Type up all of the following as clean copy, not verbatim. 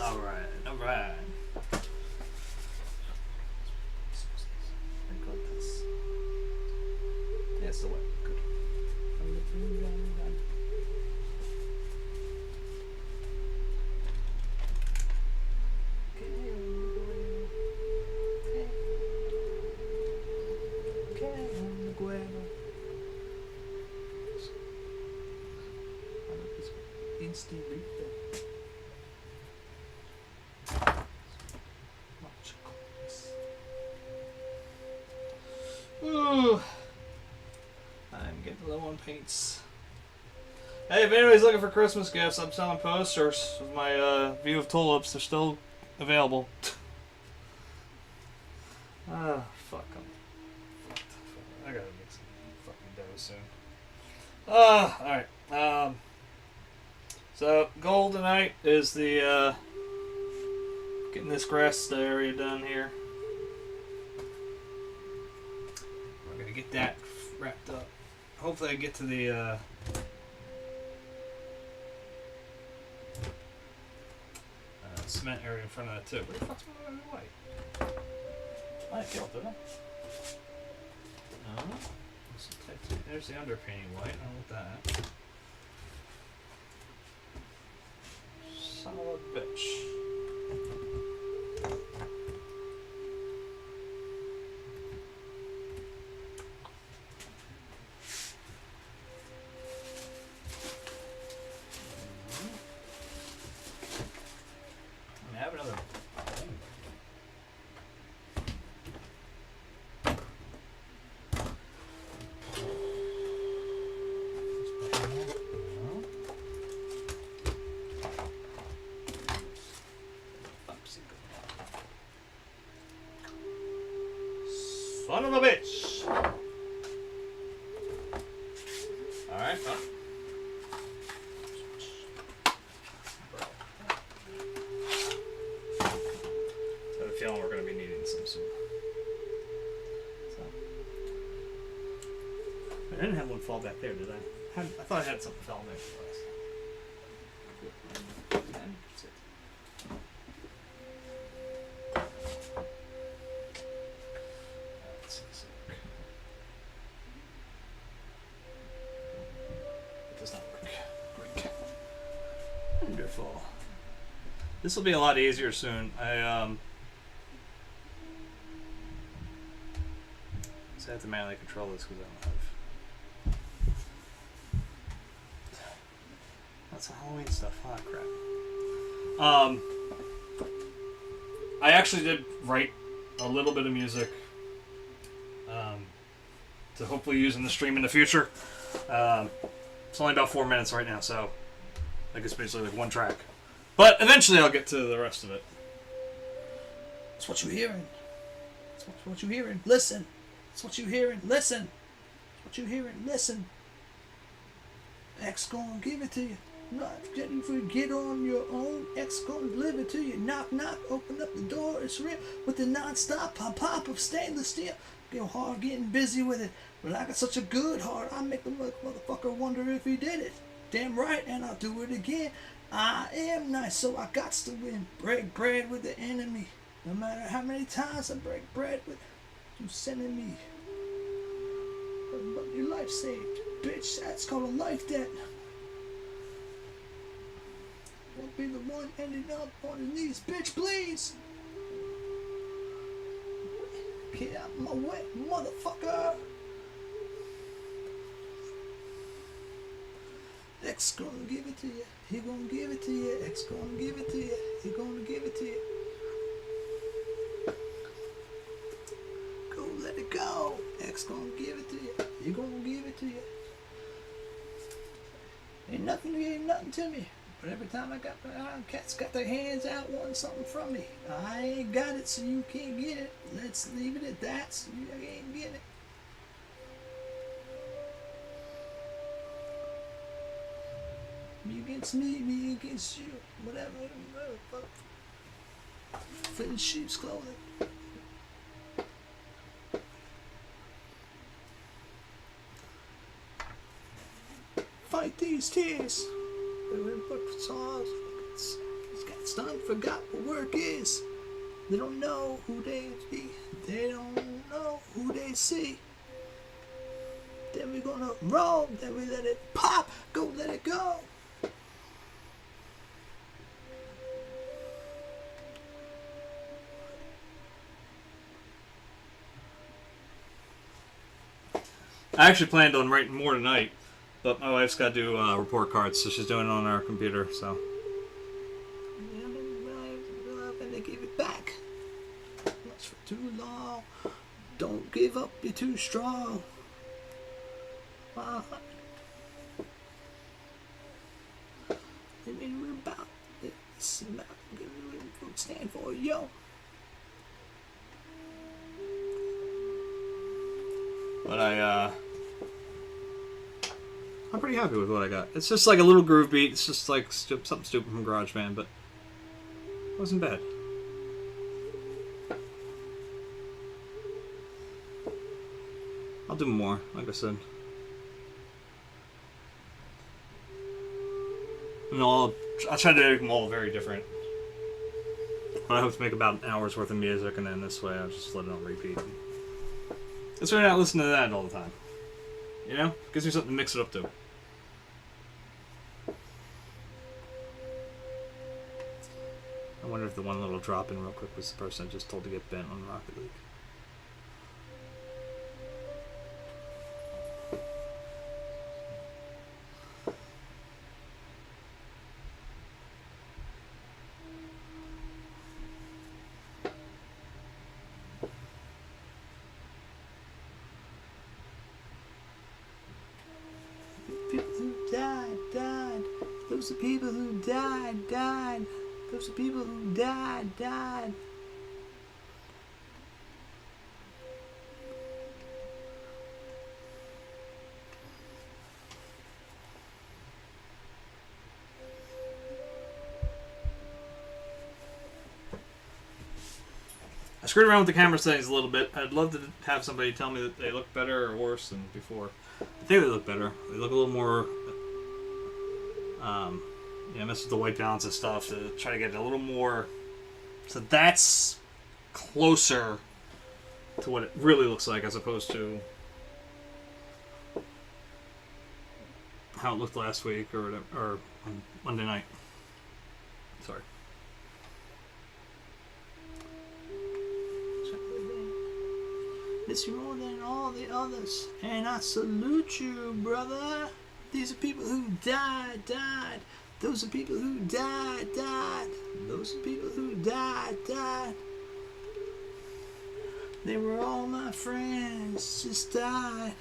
Alright, alright. Yeah, it's still wet. Good. Instant refill. Ooh. I'm getting low on paints. Hey, if anybody's looking for Christmas gifts, I'm selling posters with my view of tulips. They're still available. Ah, fuck them. I gotta get some fucking dough soon. Alright. So, goal tonight is the, getting this grass area done here. We're gonna get that wrapped up. Hopefully I get to the, cement area in front of that too. Where the fuck's my white? I killed it. No. There's the underpainting white. I want that. Son of a bitch. I have another thing. Son of a bitch! Alright, huh? I have a feeling we're going to be needing some soon. So. I didn't have one fall back there, did I? I thought I had something fall there for last time. That's it. Wonderful. This will be a lot easier soon. So I have to manually control this because I don't have. That's Halloween stuff. Ah, crap. I actually did write a little bit of music to hopefully use in the stream in the future. It's only about 4 minutes right now, so. I guess basically like one track. But eventually I'll get to the rest of it. That's what you're hearing. That's what you're hearing. Listen. That's what you're hearing. Listen. That's what you're hearing. Listen. X gonna give it to you. Not getting for get on your own. X gonna deliver it to you. Knock, knock. Open up the door. It's real. With the non-stop pop of stainless steel. Get hard getting busy with it. But I got such a good heart. I make the motherfucker wonder if he did it. Damn right, and I'll do it again. I am nice, so I got to win. Break bread with the enemy. No matter how many times I break bread with you sending me. But your life saved. Bitch, that's called a life debt. Won't be the one ending up on his knees. Bitch, please. Get out of my way, motherfucker. X gonna give it to you. He gonna give it to you. X gonna give it to you. He gonna give it to you. Go let it go. X gonna give it to you. He gonna give it to you. Ain't nothing to me. But every time I got cats got their hands out wanting something from me. I ain't got it, so you can't get it. Let's leave it at that, so you ain't getting it. Me against me against you. Whatever. Fit in sheep's clothing. Fight these tears. It's got stunned forgot what work is. They don't know who they be. They don't know who they see. Then we gonna roll. Then we let it pop. Go let it go. I actually planned on writing more tonight, but my wife's got to do report cards, so she's doing it on our computer. So. And they give it back. That's for too long. Don't give up. You're too strong. About this stand for yo. But I'm pretty happy with what I got. It's just like a little groove beat. It's just like something stupid from GarageBand, but it wasn't bad. I'll do more, like I said. And I'll try to make them all very different. I hope to make about an hour's worth of music, and then this way I'll just let it on repeat. This way I'm not listening to that all the time. You know? Gives me something to mix it up to. I wonder if the one little drop in real quick was the person I just told to get bent on Rocket League. Those are people who died. Those are people who died. I screwed around with the camera settings a little bit. I'd love to have somebody tell me that they look better or worse than before. I think they look better. They look a little more... mess with the white balance and stuff to try to get it a little more, so that's closer to what it really looks like as opposed to how it looked last week or on Monday night. Sorry. Miss you more than all the others, and I salute you, brother. These are people who died. Those are people who died. Those are people who died. They were all my friends, just died.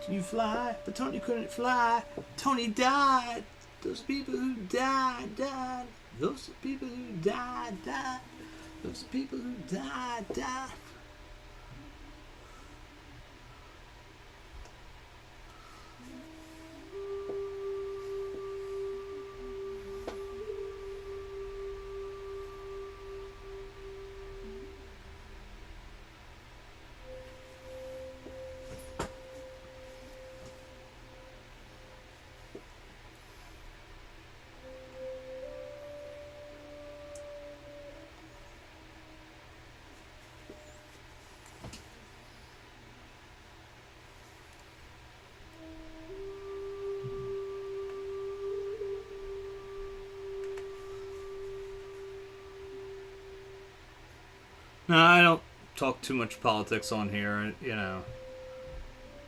You fly, but Tony couldn't fly. Tony died. Those people who died. Those are people who died. Those are people who died. No, I don't talk too much politics on here, you know.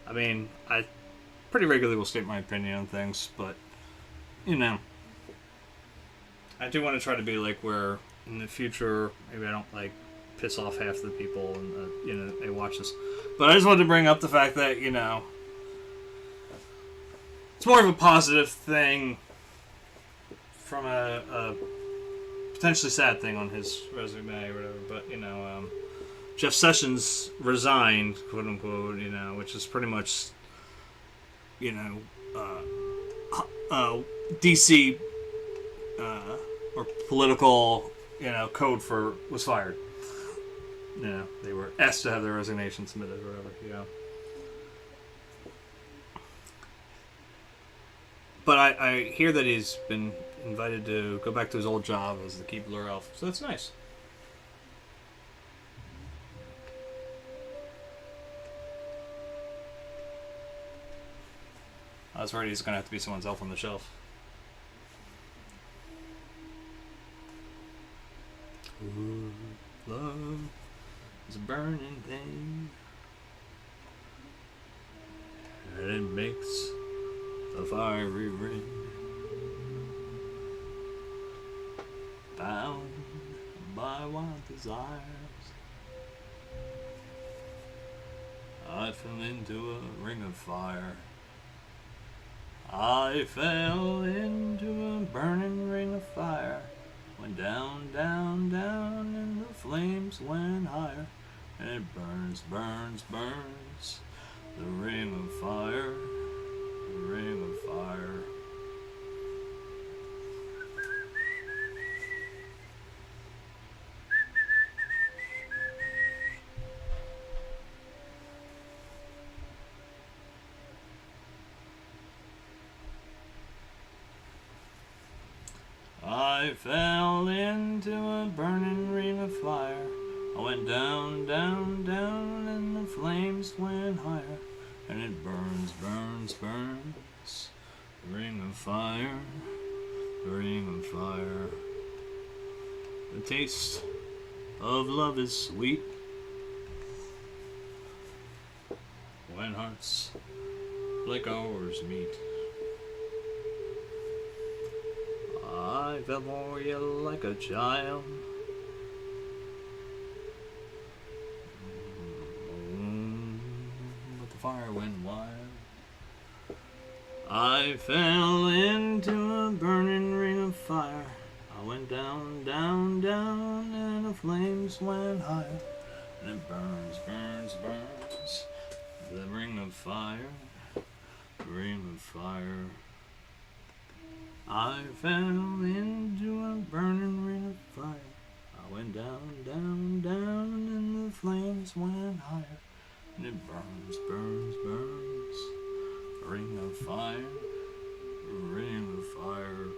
I mean, I pretty regularly will state my opinion on things, but, you know, I do want to try to be like where in the future maybe I don't like piss off half the people and you know they watch this. But I just wanted to bring up the fact that, you know, it's more of a positive thing from a potentially sad thing on his resume or whatever. But Jeff Sessions resigned, quote unquote. Which is pretty much DC or political code for was fired. They were asked to have their resignation submitted or whatever. But I hear that he's been invited to go back to his old job as the Keebler elf, so that's nice. I was worried he's going to have to be someone's elf on the shelf. Ooh, love is a burning thing, and it makes a fiery ring. Bound by wild desires, I fell into a ring of fire. I fell into a burning ring of fire. Went down, down, down, and the flames went higher. And it burns, burns, burns. The ring of fire, the ring of fire. I fell into a burning ring of fire. I went down, down, down, and the flames went higher. And it burns, burns, burns. The ring of fire, the ring of fire. The taste of love is sweet when hearts like ours meet. I fell for you like a child. But the fire went wild. I fell into a burning ring of fire. I went down, down, down, and the flames went higher. And it burns, burns, burns. The ring of fire, the ring of fire. I fell into a burning ring of fire. I went down, down, down, and the flames went higher. And it burns, burns, burns. A ring of fire, a ring of fire.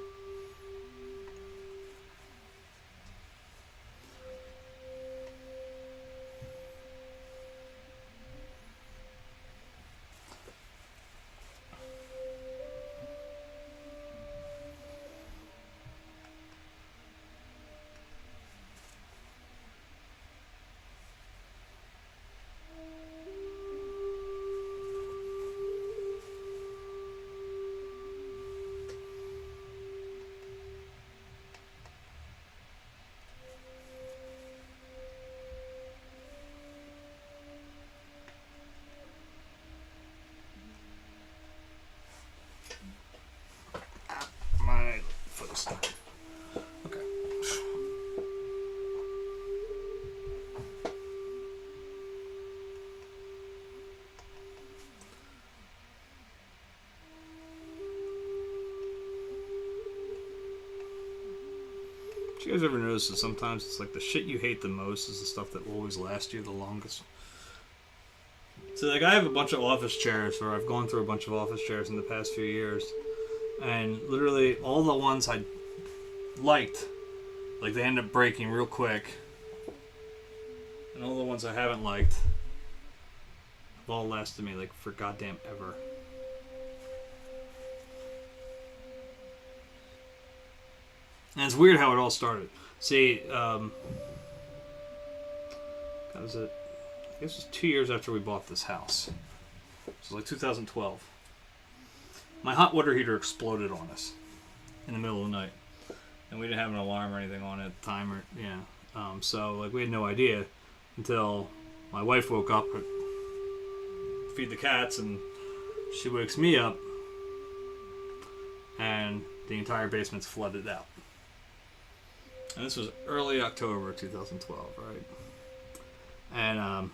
My foot is stuck. Okay. Do you guys ever notice that sometimes it's like the shit you hate the most is the stuff that will always last you the longest? So like I have a bunch of office chairs, or I've gone through a bunch of office chairs in the past few years. And literally all the ones I liked, like they end up breaking real quick. And all the ones I haven't liked have all lasted me like for goddamn ever. And it's weird how it all started. See, how was it? I guess it was 2 years after we bought this house. It was like 2012. My hot water heater exploded on us in the middle of the night, and we didn't have an alarm or anything on it at the time. So like we had no idea until my wife woke up, feed the cats, and she wakes me up, and the entire basement's flooded out. And this was early October 2012, right? And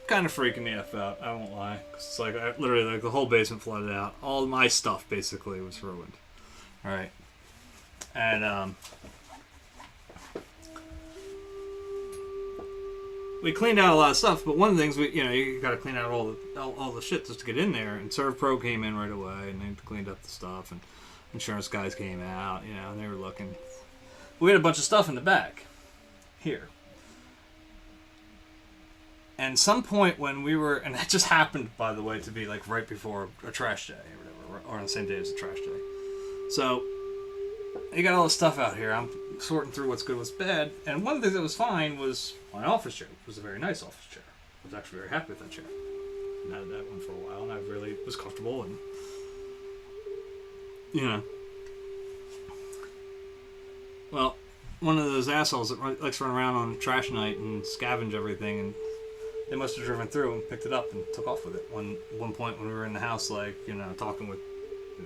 kind of freaking me F out, I won't lie. 'Cause it's like, literally, like, the whole basement flooded out. All my stuff, basically, was ruined. Alright. And, we cleaned out a lot of stuff, but one of the things you gotta clean out all the shit just to get in there. And ServPro came in right away, and they cleaned up the stuff, and insurance guys came out, and they were looking. We had a bunch of stuff in the back here. And some point when we were, and that just happened, by the way, to be like right before a trash day or whatever, or on the same day as a trash day. So you got all this stuff out here. I'm sorting through what's good, what's bad, and one of the things that was fine was my office chair. It was a very nice office chair. I was actually very happy with that chair. I had that one for a while, and I really was comfortable, and well, one of those assholes that likes to run around on trash night and scavenge everything, and they must have driven through and picked it up and took off with it. One point when we were in the house, like, talking with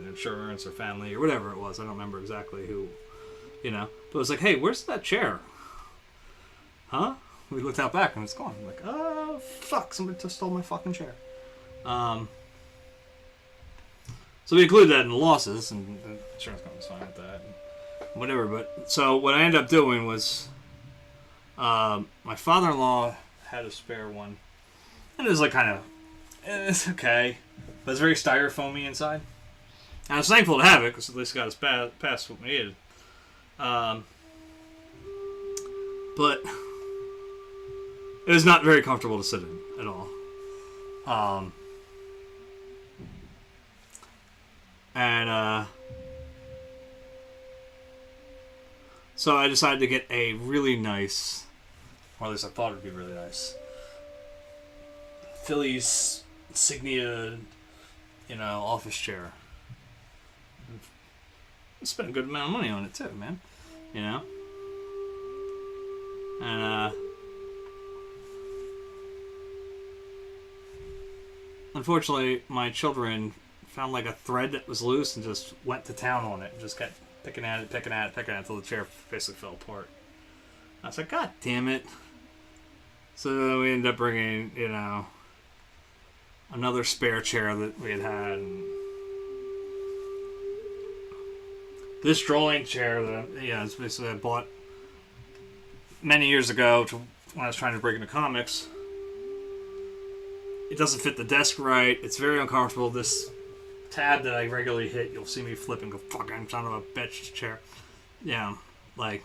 insurance or family or whatever it was. I don't remember exactly who, but it was like, hey, where's that chair? Huh? We looked out back and it's gone. I'm like, oh, fuck, somebody just stole my fucking chair. So we included that in the losses, and the insurance company's fine with that. And whatever, but so what I ended up doing was, my father-in-law had a spare one, and it was like it's okay, but it's very styrofoamy inside. And I was thankful to have it because at least it got us past what we needed. But it was not very comfortable to sit in at all. So I decided to get a really nice, or at least I thought it would be really nice, Phillies insignia, office chair. I spent a good amount of money on it too, man. And unfortunately, my children found like a thread that was loose and just went to town on it and just kept picking at it until the chair basically fell apart. I was like, God damn it. So we ended up bringing, another spare chair that we had. And this drawing chair that, it's basically I bought many years ago when I was trying to break into comics. It doesn't fit the desk right. It's very uncomfortable. This tab that I regularly hit, you'll see me flip and go, fucking son of a bitch chair. Like,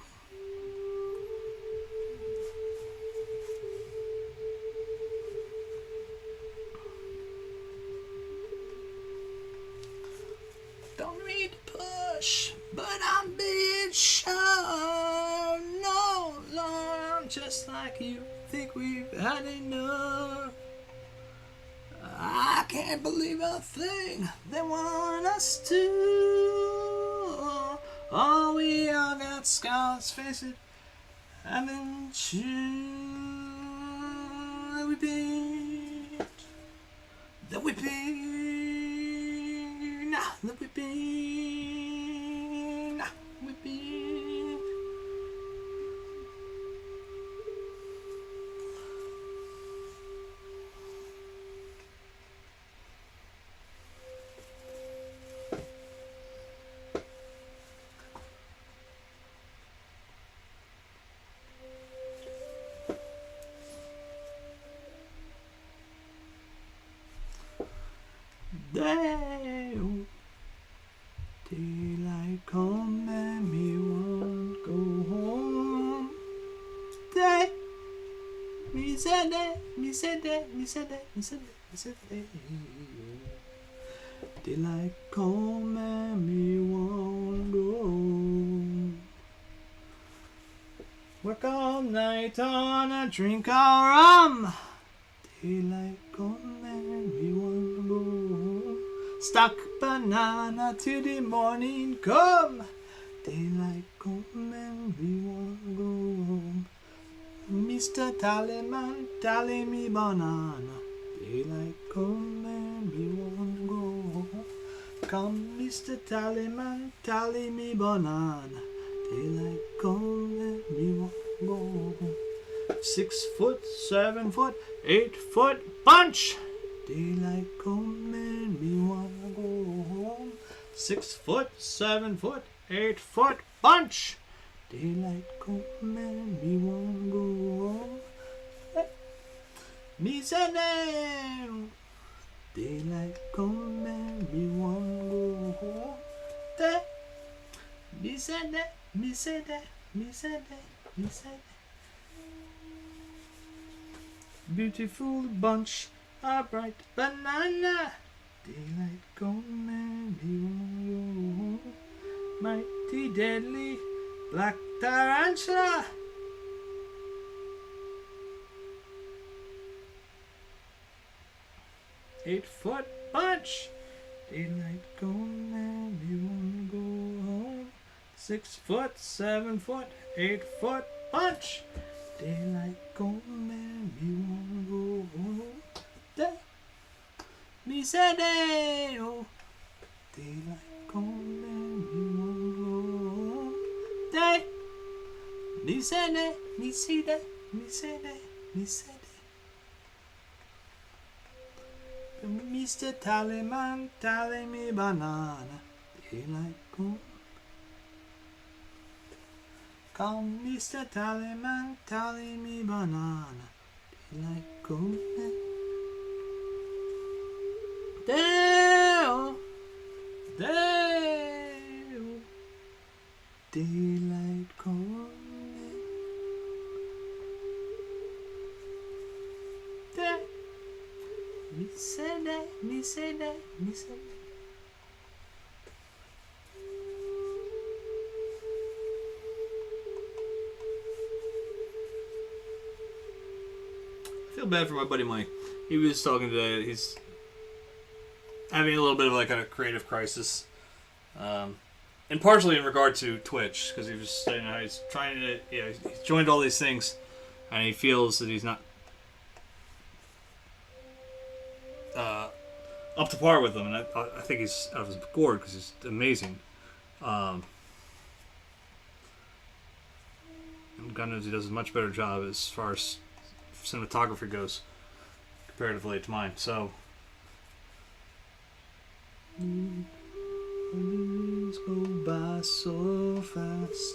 don't need to push, but I'm being shown. No, Lord, I'm just like you. Think we've had enough. I can't believe a thing they want us to. Oh, we all got scars, face it. Haven't you? That we beat. That we beat. Nah, that we beat. Nah, we beat. Daylight come and me won't go home. Day, me said that. Daylight come and me won't go home. Work all night on a drink of rum. Daylight come and we won't go home. Stuck banana till the morning come. Daylight come and we won't go home. Mr. Tallyman, tally me banana. Daylight come and we won't go home. Come, Mr. Tallyman, tally me banana. Daylight come and me want go home. 6 foot, 7 foot, 8 foot bunch. Daylight come and me wanna go home. 6 foot, 7 foot, 8 foot bunch. Daylight come and me wanna go home. Me say no. Daylight come and me wanna go home. That. Me say that. Me say that. Me say that. Me say that. Beautiful bunch of bright banana. Daylight come and me wanna go home. Mighty deadly black tarantula. Eight-foot bunch. Daylight come and me wanna go home. 6 foot, 7 foot, 8 foot bunch. Daylight come and me wanna go home. Day. Me say day, oh. Daylight come and me wanna go home. Day. Me say day, me see day, me say day, me say day. Mr. Tallyman, tally me banana. Daylight come. Come, Mr. Tallyman, tally me banana. Daylight come. Day-o, day-o. Daylight come. Day. Me say that, me say that, me say that. I feel bad for my buddy Mike. He was talking today. He's having a little bit of like a creative crisis, and partially in regard to Twitch, because he was saying how he's trying to, he's joined all these things, and he feels that he's not up to par with them, and I think he's out of his gourd because he's amazing. And God knows he does a much better job as far as cinematography goes comparatively to mine. So days go by so fast,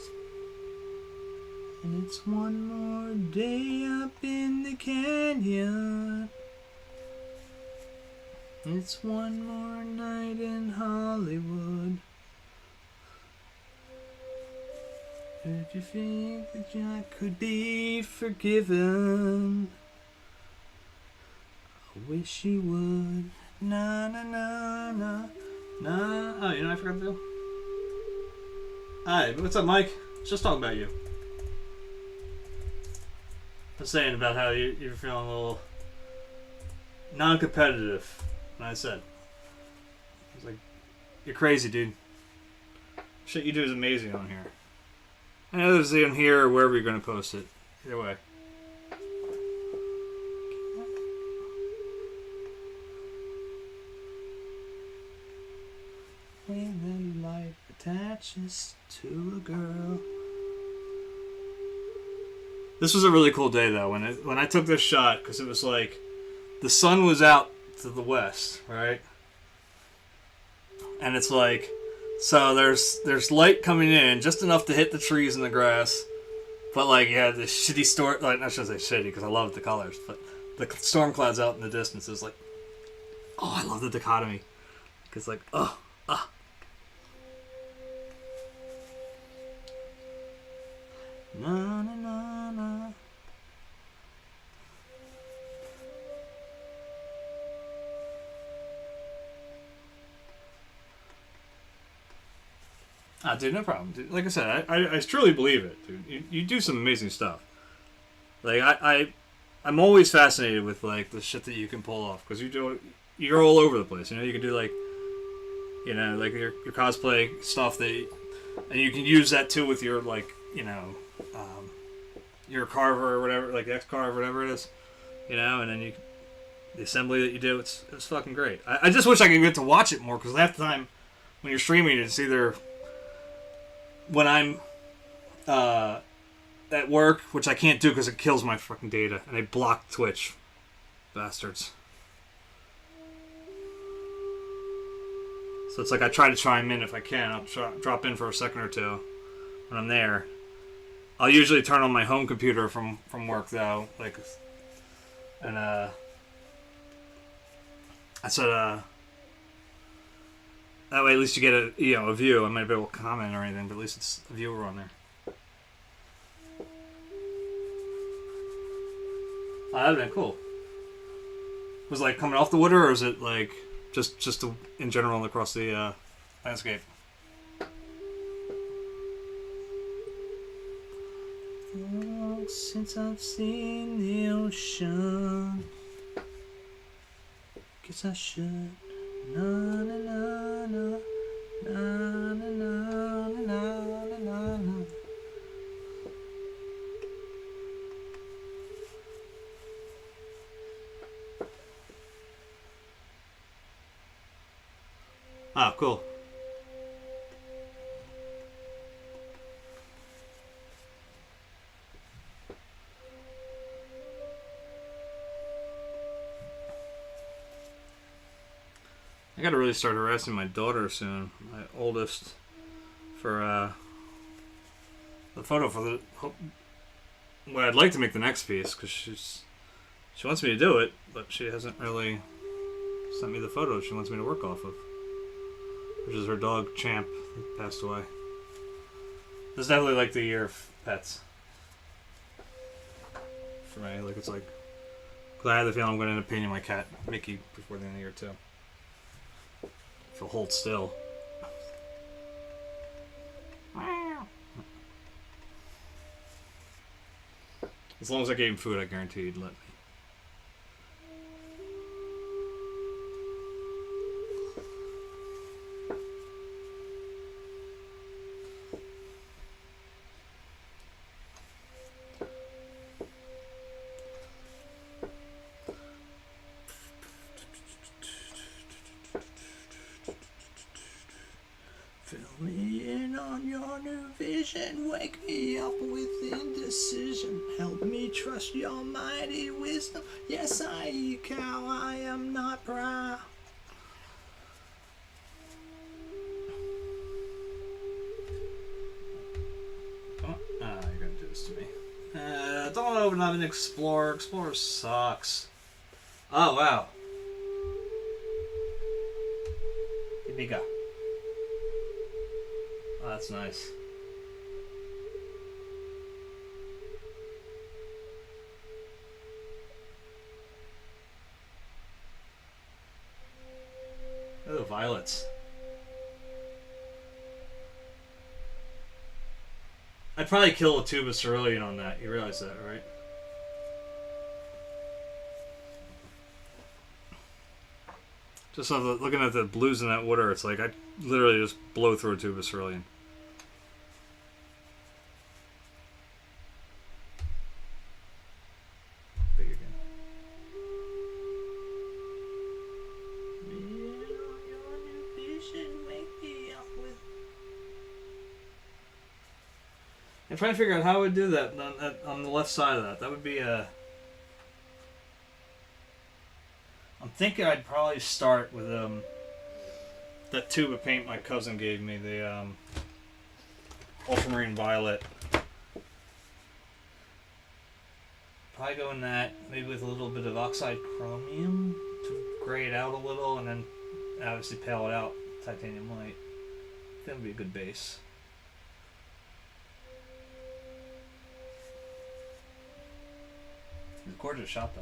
and it's one more day up in the canyon. It's one more night in Hollywood. If you think that I could be forgiven, I wish you would. Na na na na na. Oh, you know I forgot to do. Hi, what's up, Mike? Just talking about you. I was saying about how you're feeling a little non-competitive. And I said, I was like, you're crazy, dude. Shit you do is amazing on here. I know there's on here or wherever you're going to post it. Either way. When the light attaches to a girl. This was a really cool day, though, when I took this shot, because it was like the sun was out to the west, right? And it's like, so there's light coming in just enough to hit the trees and the grass, but like you have this shitty storm. Like, I shouldn't say shitty because I love the colors, but the storm clouds out in the distance is like, oh, I love the dichotomy. Because like, oh, ah. Na na na na. Ah, dude, no problem. Dude, like I said, I truly believe it, dude. You do some amazing stuff. Like I'm always fascinated with like the shit that you can pull off because you're all over the place. You know, you can do like, you know, like your cosplay stuff and you can use that too with your like, you know, your carver or whatever, like X-Carve, whatever it is, you know, and then the assembly that you do, it's fucking great. I just wish I could get to watch it more because half the time when you're streaming, it's either when I'm at work, which I can't do because it kills my fucking data, and they block Twitch, bastards. So it's like I try to chime in if I can. I'll drop in for a second or two when I'm there. I'll usually turn on my home computer from work though, like, and I said that way at least you get a view. I might be able to comment or anything, but at least it's a viewer on there. Oh, that'd been cool. Was it like coming off the water, or is it like just in general across the landscape? Oh, since I've seen the ocean, guess I should. Na na na na na na na na na na. Ah, cool. I gotta really start harassing my daughter soon, my oldest, for the photo for the. Well, I'd like to make the next piece because she wants me to do it, but she hasn't really sent me the photo she wants me to work off of, which is her dog Champ, who passed away. This is definitely like the year of pets for me. Like it's like, cause I have the feeling I'm going to end up painting my cat Mickey before the end of the year too. If he'll hold still. As long as I gave him food, I guarantee he'd let me. Fill me in on your new vision, wake me up with indecision, help me trust your mighty wisdom. Yes, I cow, I am not proud. Oh, you're gonna do this to me. Don't open up an Explorer. Explorer sucks. Oh, wow. Here we go. Oh, that's nice. Oh, violets. I'd probably kill a tube of cerulean on that. You realize that, right? Just looking at the blues in that water, it's like I'd literally just blow through a tube of cerulean. Big again. I'm trying to figure out how I would do that on the left side of that. That would be a... I'm thinking I'd probably start with that tube of paint my cousin gave me, the ultramarine violet. Probably go in that, maybe with a little bit of oxide chromium to gray it out a little, and then obviously pale it out titanium white. That would be a good base. It's a gorgeous shot though.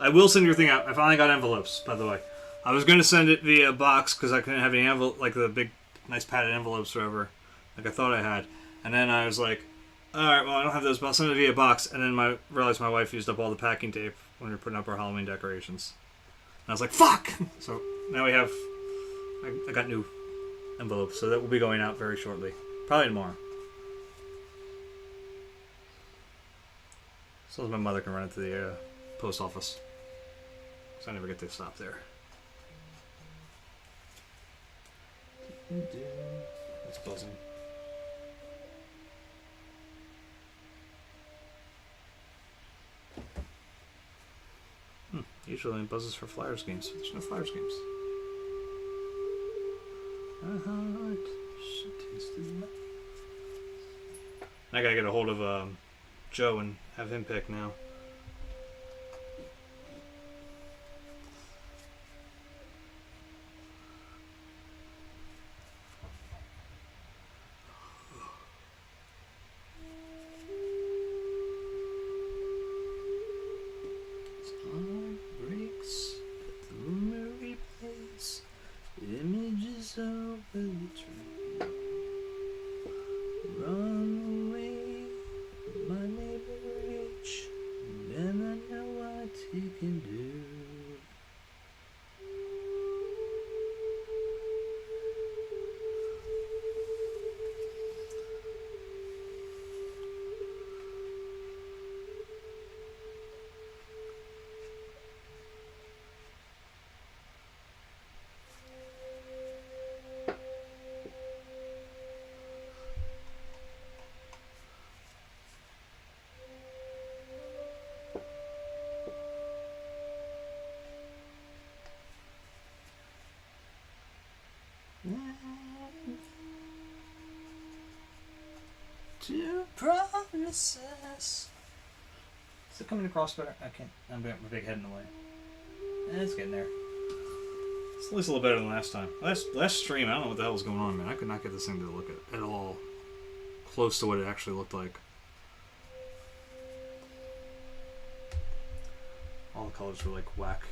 I will send your thing out. I finally got envelopes, by the way. I was going to send it via box because I couldn't have any envelope, like the big, nice padded envelopes or whatever, like I thought I had. And then I was like, all right, well, I don't have those, but I'll send it via box. And then realized my wife used up all the packing tape when we were putting up our Halloween decorations. And I was like, fuck! So now we have, I got new envelopes, so that will be going out very shortly. Probably tomorrow. So that my mother can run it to the post office. So I never get to stop there. It's buzzing. Usually it buzzes for Flyers games. There's no Flyers games. I gotta get a hold of Joe and have him pick now. To promises. Is it coming across better? I can't. I'm got my big head in the way. It's getting there. It's at least a little better than last time. Last stream, I don't know what the hell was going on, man. I could not get this thing to look at all close to what it actually looked like. All the colors were like whack.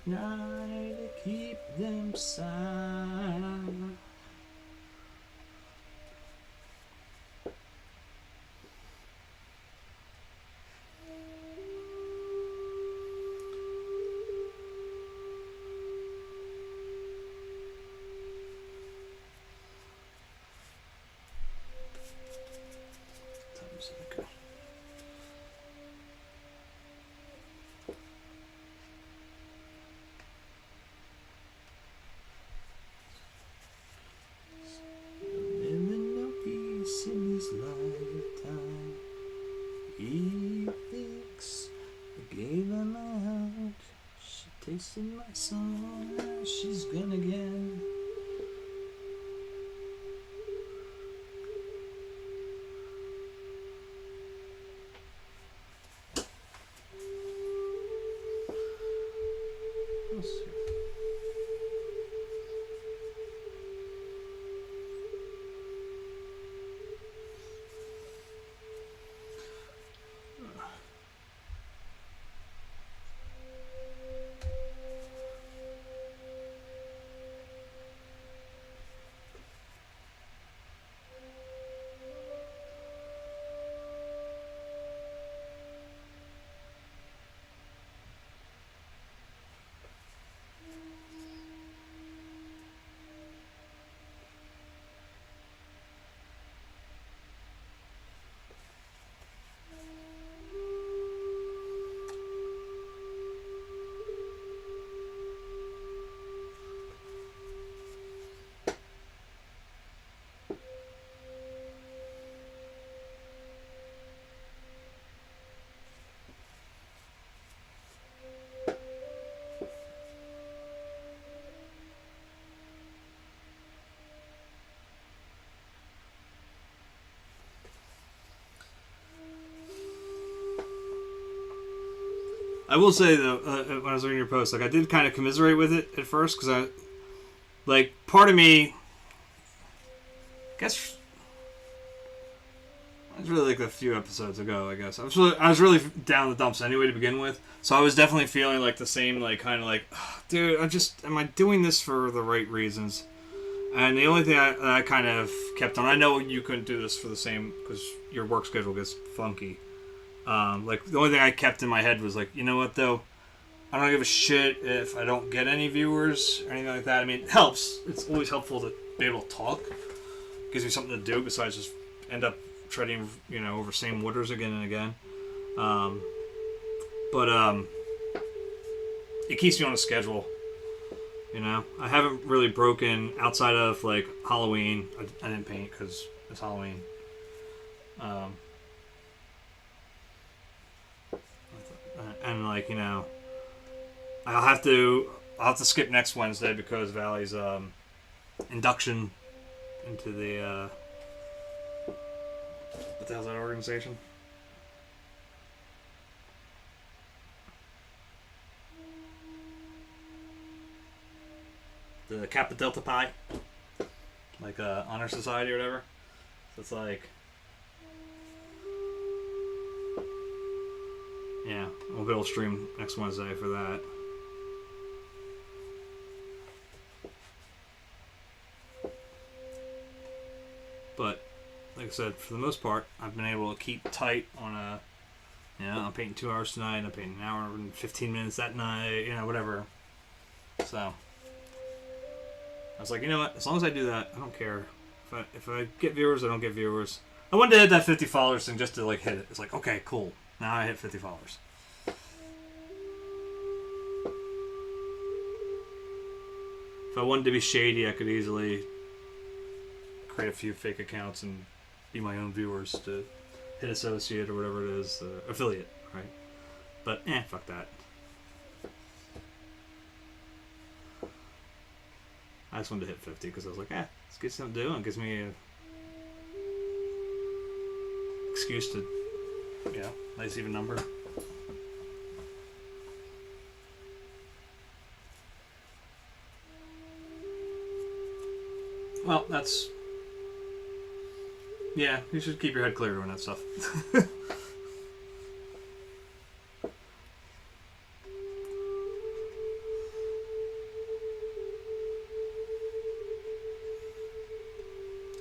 Night to keep them silent. Tasting my song, she's gonna get. Let's see. I will say though, when I was reading your post, like I did kind of commiserate with it at first because part of me, I guess, was really like a few episodes ago, I guess. I was really down the dumps anyway to begin with. So I was definitely feeling like the same, like kind of like, oh, dude, am I doing this for the right reasons? And the only thing I kind of kept on, I know you couldn't do this for the same, because your work schedule gets funky. Like, the only thing I kept in my head was like, you know what, though? I don't give a shit if I don't get any viewers or anything like that. I mean, it helps. It's always helpful to be able to talk. It gives me something to do besides just end up treading, over same waters again and again. But it keeps me on a schedule. I haven't really broken outside of like Halloween. I didn't paint because it's Halloween. And like I'll have to skip next Wednesday because Valley's induction into the what the hell's that organization? The Kappa Delta Pi, like honor society or whatever. So it's like, yeah, we'll be able to stream next Wednesday for that. But like I said, for the most part, I've been able to keep tight on I'm painting 2 hours tonight. I'm painting an hour and 15 minutes that night. Whatever. So. I was like, you know what? As long as I do that, I don't care. If I get viewers, I don't get viewers. I wanted to hit that 50 followers thing just to like hit it. It's like, okay, cool. Now I hit 50 followers. If I wanted to be shady, I could easily create a few fake accounts and be my own viewers to hit associate or whatever it is, affiliate, right? But fuck that. I just wanted to hit 50 because I was like, let's get something to do. And it gives me a excuse to, nice even number. Well, you should keep your head clear doing that stuff.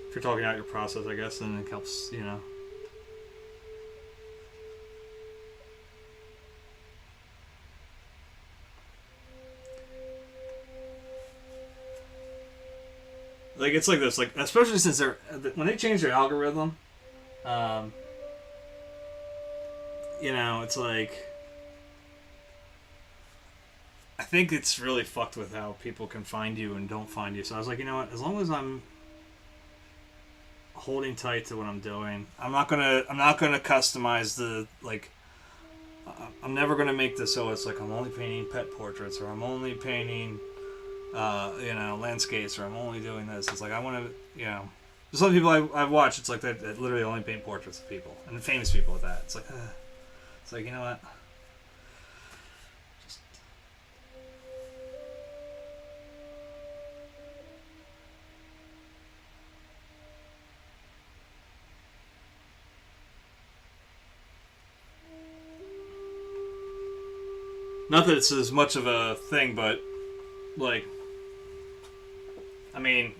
If you're talking out your process, I guess, then it helps, Like, it's like this, like, especially since when they change their algorithm, it's like, I think it's really fucked with how people can find you and don't find you. So I was like, you know what, as long as I'm holding tight to what I'm doing, I'm not gonna customize the, like, I'm never gonna make this so it's like I'm only painting pet portraits, or I'm only painting landscapes, or I'm only doing this. It's like I want to, some people I've watched, it's like they literally only paint portraits of people, and famous people with that. It's like, you know what? Just not that it's as much of a thing, but like, I mean,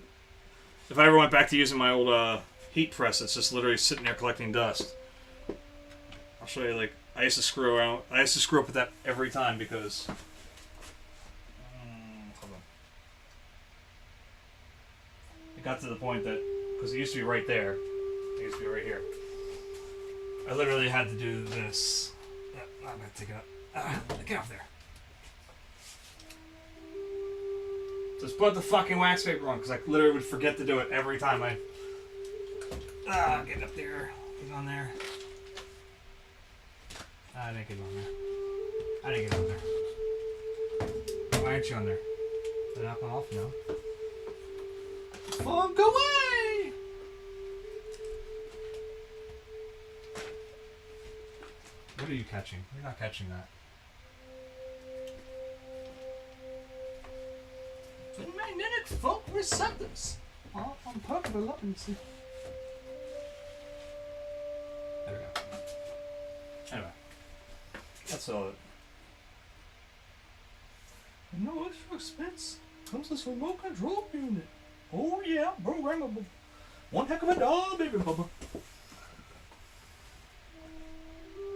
if I ever went back to using my old heat press, it's just literally sitting there collecting dust. I'll show you. Like, I used to screw up with that every time because hold on. It got to the point that, because it used to be right there, it used to be right here, I literally had to do this. I'm gonna take it up. Get off there. Just put the fucking wax paper on, because I literally would forget to do it every time I... get up there. Get on there. I didn't get on there. Why aren't you on there? They're not going off now. Funk away! What are you catching? You're not catching that. The magnetic photoreceptors are on purple. Let me see. That's all. No extra expense. Comes this remote control unit. Oh yeah, programmable. One heck of a doll, baby bubba.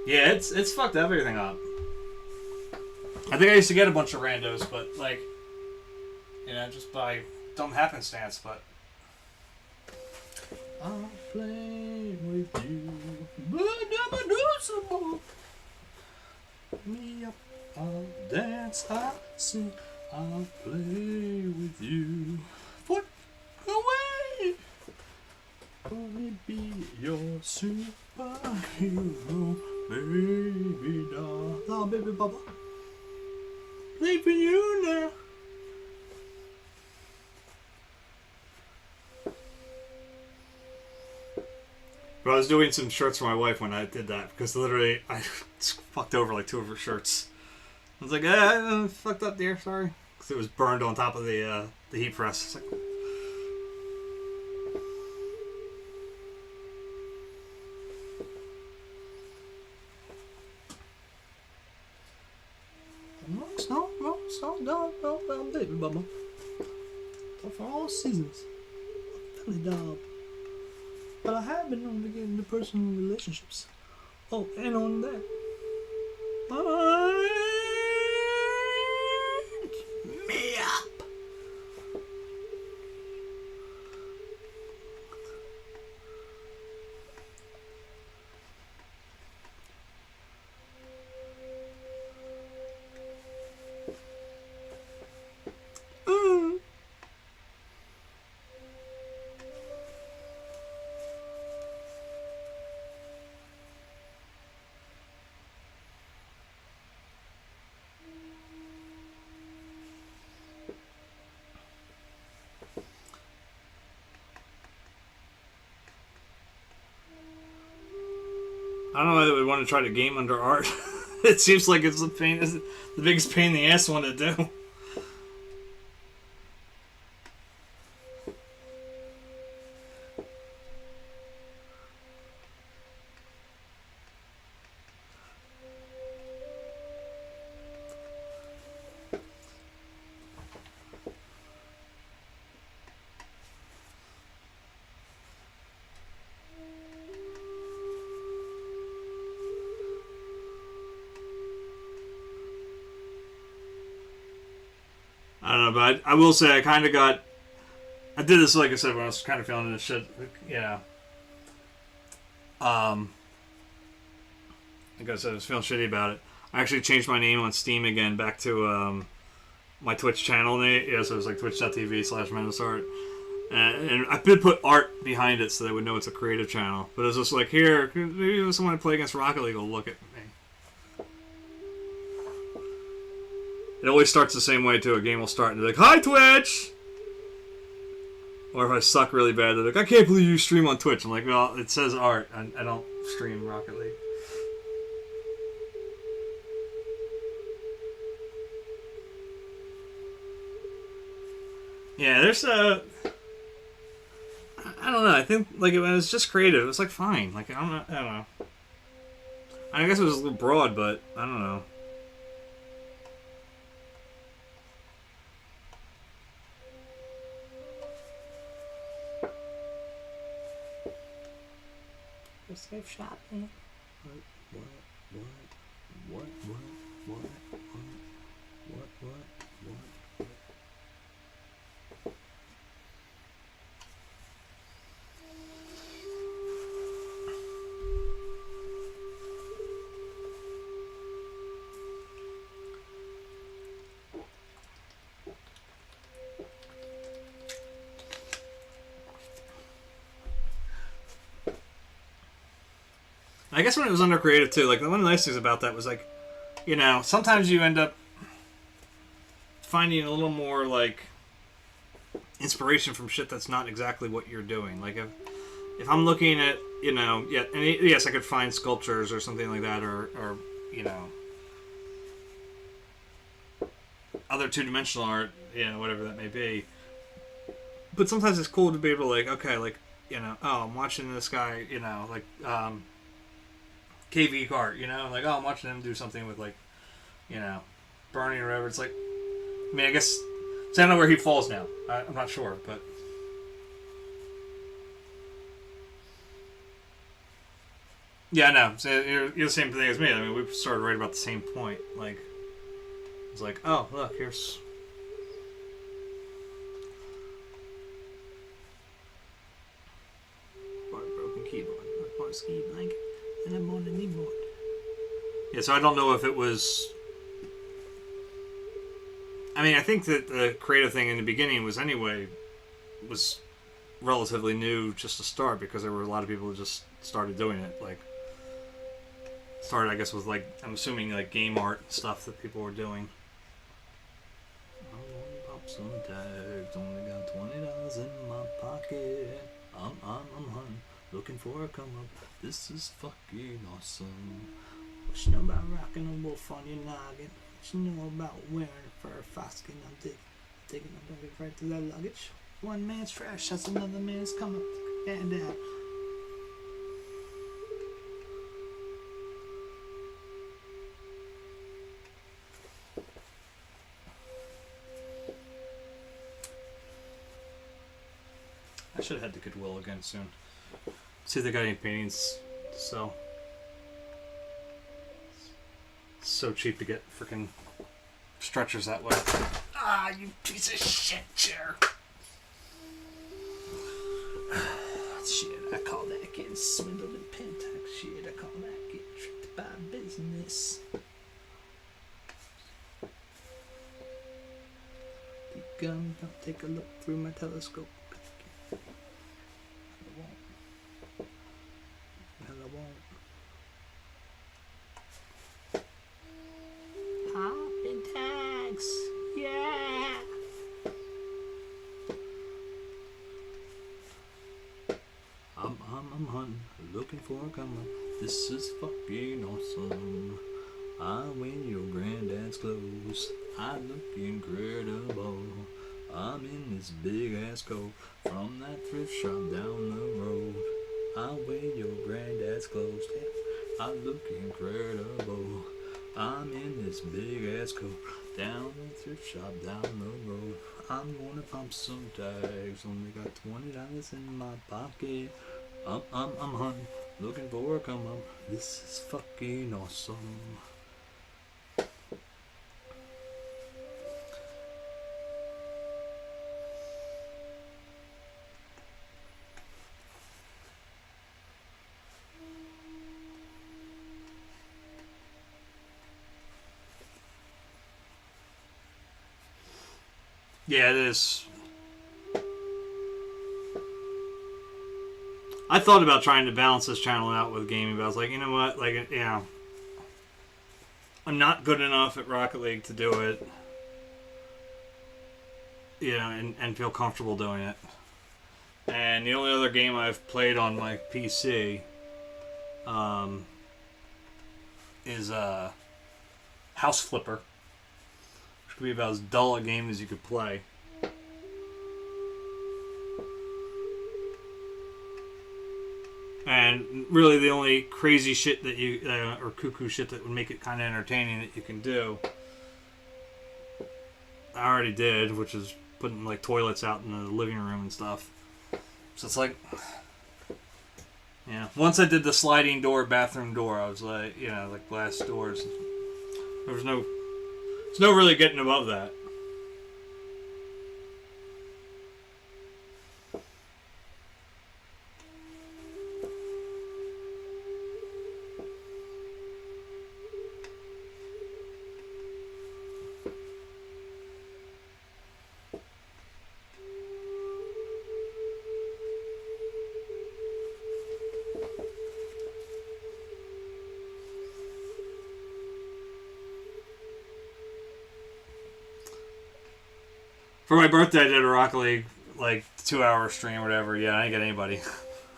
Yeah, it's fucked everything up. I think I used to get a bunch of randos, but like, you know, just by dumb happenstance. But I'll play with you, but I'm unusable. Me up, I'll dance, I'll sing, I'll play with you. Foot away. Only be your superhero, baby doll. Oh, baby bubba. Leaving you now. But I was doing some shirts for my wife when I did that because literally I fucked over like 2 of her shirts. I was like, fucked up, dear. Sorry, because it was burned on top of the heat press. It's like, no, baby bubba. For all seasons, family dog. But I have been known to get into personal relationships. Oh, and on that, wake me up. I don't know why they would want to try to game under art. It seems like it's the biggest pain in the ass one to do. I don't know, but I will say I kind of got... I did this, like I said, when I was kind of feeling this shit. Yeah. Like I said, I was feeling shitty about it. I actually changed my name on Steam again back to my Twitch channel name. Yeah, so it was like twitch.tv/menasart. And I did put art behind it so they would know it's a creative channel. But it was just like, here, maybe someone play against Rocket League will look at me. It always starts the same way, too. A game will start and they're like, hi, Twitch! Or if I suck really bad, they're like, I can't believe you stream on Twitch. I'm like, well, it says art. I don't stream Rocket League. Yeah, there's I don't know. I think like when it was just creative, it was like fine. Like I don't know. I guess it was a little broad, but I don't know. Safe shopping. What? I guess when it was under creative too, like one of the nice things about that was like, you know, sometimes you end up finding a little more like inspiration from shit that's not exactly what you're doing. Like if I'm looking at, you know, yeah, and yes, I could find sculptures or something like that, or you know, other two-dimensional art, you know, whatever that may be. But sometimes it's cool to be able to like, okay, like, you know, oh, I'm watching this guy, you know, like KV cart, you know? Like, oh, I'm watching him do something with, like, you know, Bernie or whatever. It's like, I mean, I guess, I don't know where he falls now. I'm not sure, but. Yeah, no, so you're the same thing as me. I mean, we started right about the same point. Like, it's like, oh, look, here's. Broken keyboard, or ski blanket, and I'm on a kneeboard. Yeah, so I don't know if it was. I mean, I think that the creative thing in the beginning was relatively new just to start, because there were a lot of people who just started doing it. Like, started, I guess, with, like, I'm assuming, like, game art and stuff that people were doing. I want to pop some tags, only got $20 in my pocket. I'm hunting, looking for a come up. This is fucking awesome. What you know about rocking a wolf on your noggin? What you know about wearing a fur foskin? I'm digging right through that luggage. One man's trash, that's another man's come up and down. I should have had the Goodwill again soon. See if they got any paintings to sell. It's so cheap to get freaking stretchers that way. Ah, you piece of shit chair. Shit, I call that getting swindled and pentax. Shit, I call that getting tricked by business. Don't take a look through my telescope. I won't. Popping tags, yeah. I'm hunting, looking for a come up. This is fucking awesome. I wear your granddad's clothes. I look incredible. I'm in this big ass coat from that thrift shop down the road. I wear your granddad's clothes. I look incredible. I'm in this big ass coat down the thrift shop down the road. I'm gonna pump some tags. Only got $20 in my pocket. I'm hunting, looking for a come up. This is fucking awesome. Yeah, it is. I thought about trying to balance this channel out with gaming, but I was like, you know what? Like, yeah. I'm not good enough at Rocket League to do it. You know, and feel comfortable doing it. And the only other game I've played on my PC is House Flipper. Which could be about as dull a game as you could play. And really the only crazy shit that you, or cuckoo shit that would make it kind of entertaining that you can do, I already did, which is putting like toilets out in the living room and stuff. So it's like, yeah. Once I did the sliding door, bathroom door, I was like, you know, like glass doors. There's no really getting above that. For my birthday, I did a Rocket League, like, 2-hour stream or whatever. Yeah, I didn't get anybody.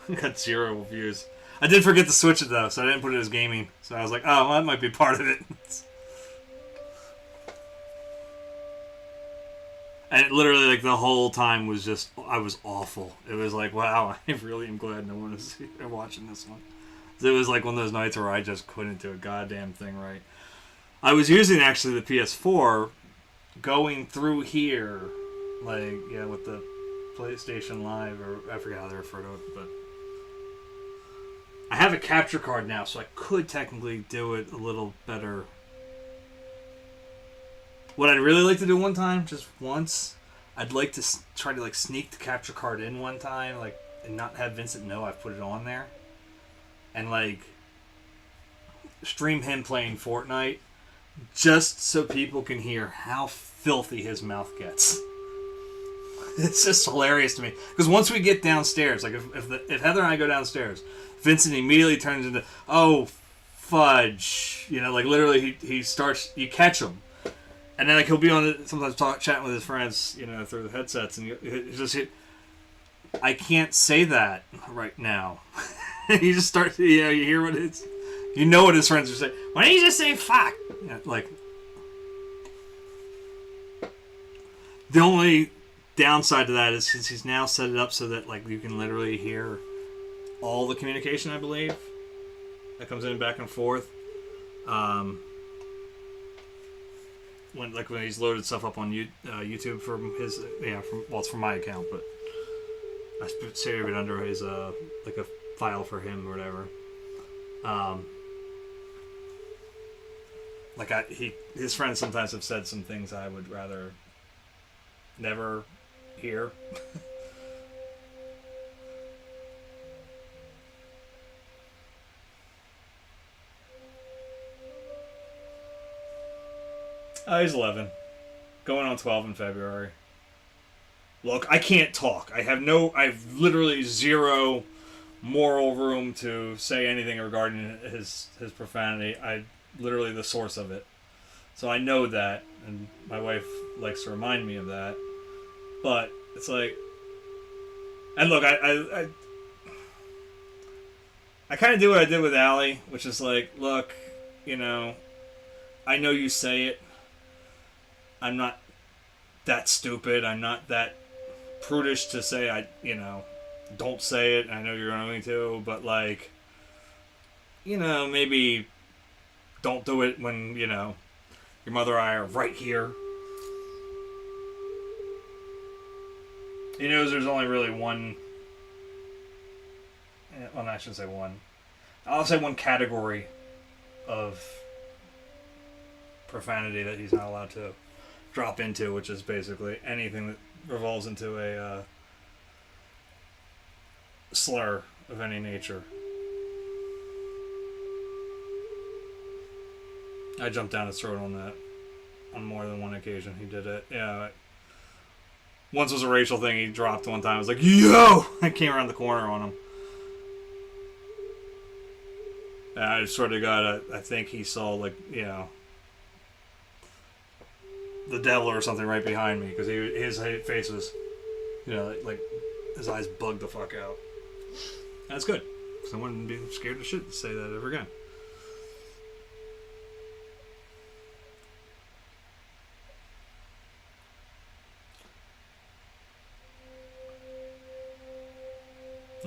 I got 0 views. I did forget to switch it, though, so I didn't put it as gaming. So I was like, oh, well, that might be part of it. And it literally, like, the whole time was just, I was awful. It was like, wow, I really am glad no one is watching this one. It was like one of those nights where I just couldn't do a goddamn thing right. I was using actually the PS4 going through here, like, yeah, with the PlayStation Live, or I forget how they refer to it, but I have a capture card now, so I could technically do it a little better. What I'd really like to do one time, just once, I'd like to try to like sneak the capture card in one time, like, and not have Vincent know I've put it on there, and like stream him playing Fortnite, just so people can hear how filthy his mouth gets. It's just hilarious to me, because once we get downstairs, like if Heather and I go downstairs, Vincent immediately turns into, oh fudge, you know, like literally he starts, you catch him. And then like he'll be on it sometimes chatting with his friends, you know, through the headsets, and you just I can't say that right now. You just start, you know, you hear what it's, you know what his friends are saying. Why don't you just say fuck? You know, like, the only downside to that is since he's now set it up so that like you can literally hear all the communication, I believe, that comes in back and forth. When he's loaded stuff up on YouTube from his, well, it's from my account, but I save it under his like a file for him or whatever. Like his friends sometimes have said some things I would rather never hear. He's 11. Going on 12 in February. Look, I can't talk. I've literally zero moral room to say anything regarding his profanity. I literally the source of it. So I know that, and my wife likes to remind me of that. But it's like, and look, I kind of do what I did with Allie, which is like, look, you know, I know you say it. I'm not that stupid. I'm not that prudish to say don't say it. I know you're going to, but like, you know, maybe don't do it when, you know, your mother and I are right here. He knows there's only really one, well, I shouldn't say one. I'll say one category of profanity that he's not allowed to drop into, which is basically anything that revolves into a slur of any nature. I jumped down his throat on that on more than one occasion. He did it. Yeah. Once was a racial thing he dropped one time. I was like, yo! I came around the corner on him. And I sort of got I think he saw, like, you know, the devil or something right behind me, because his face was, you know, like his eyes bugged the fuck out. That's good. So I wouldn't be scared to shit to say that ever again.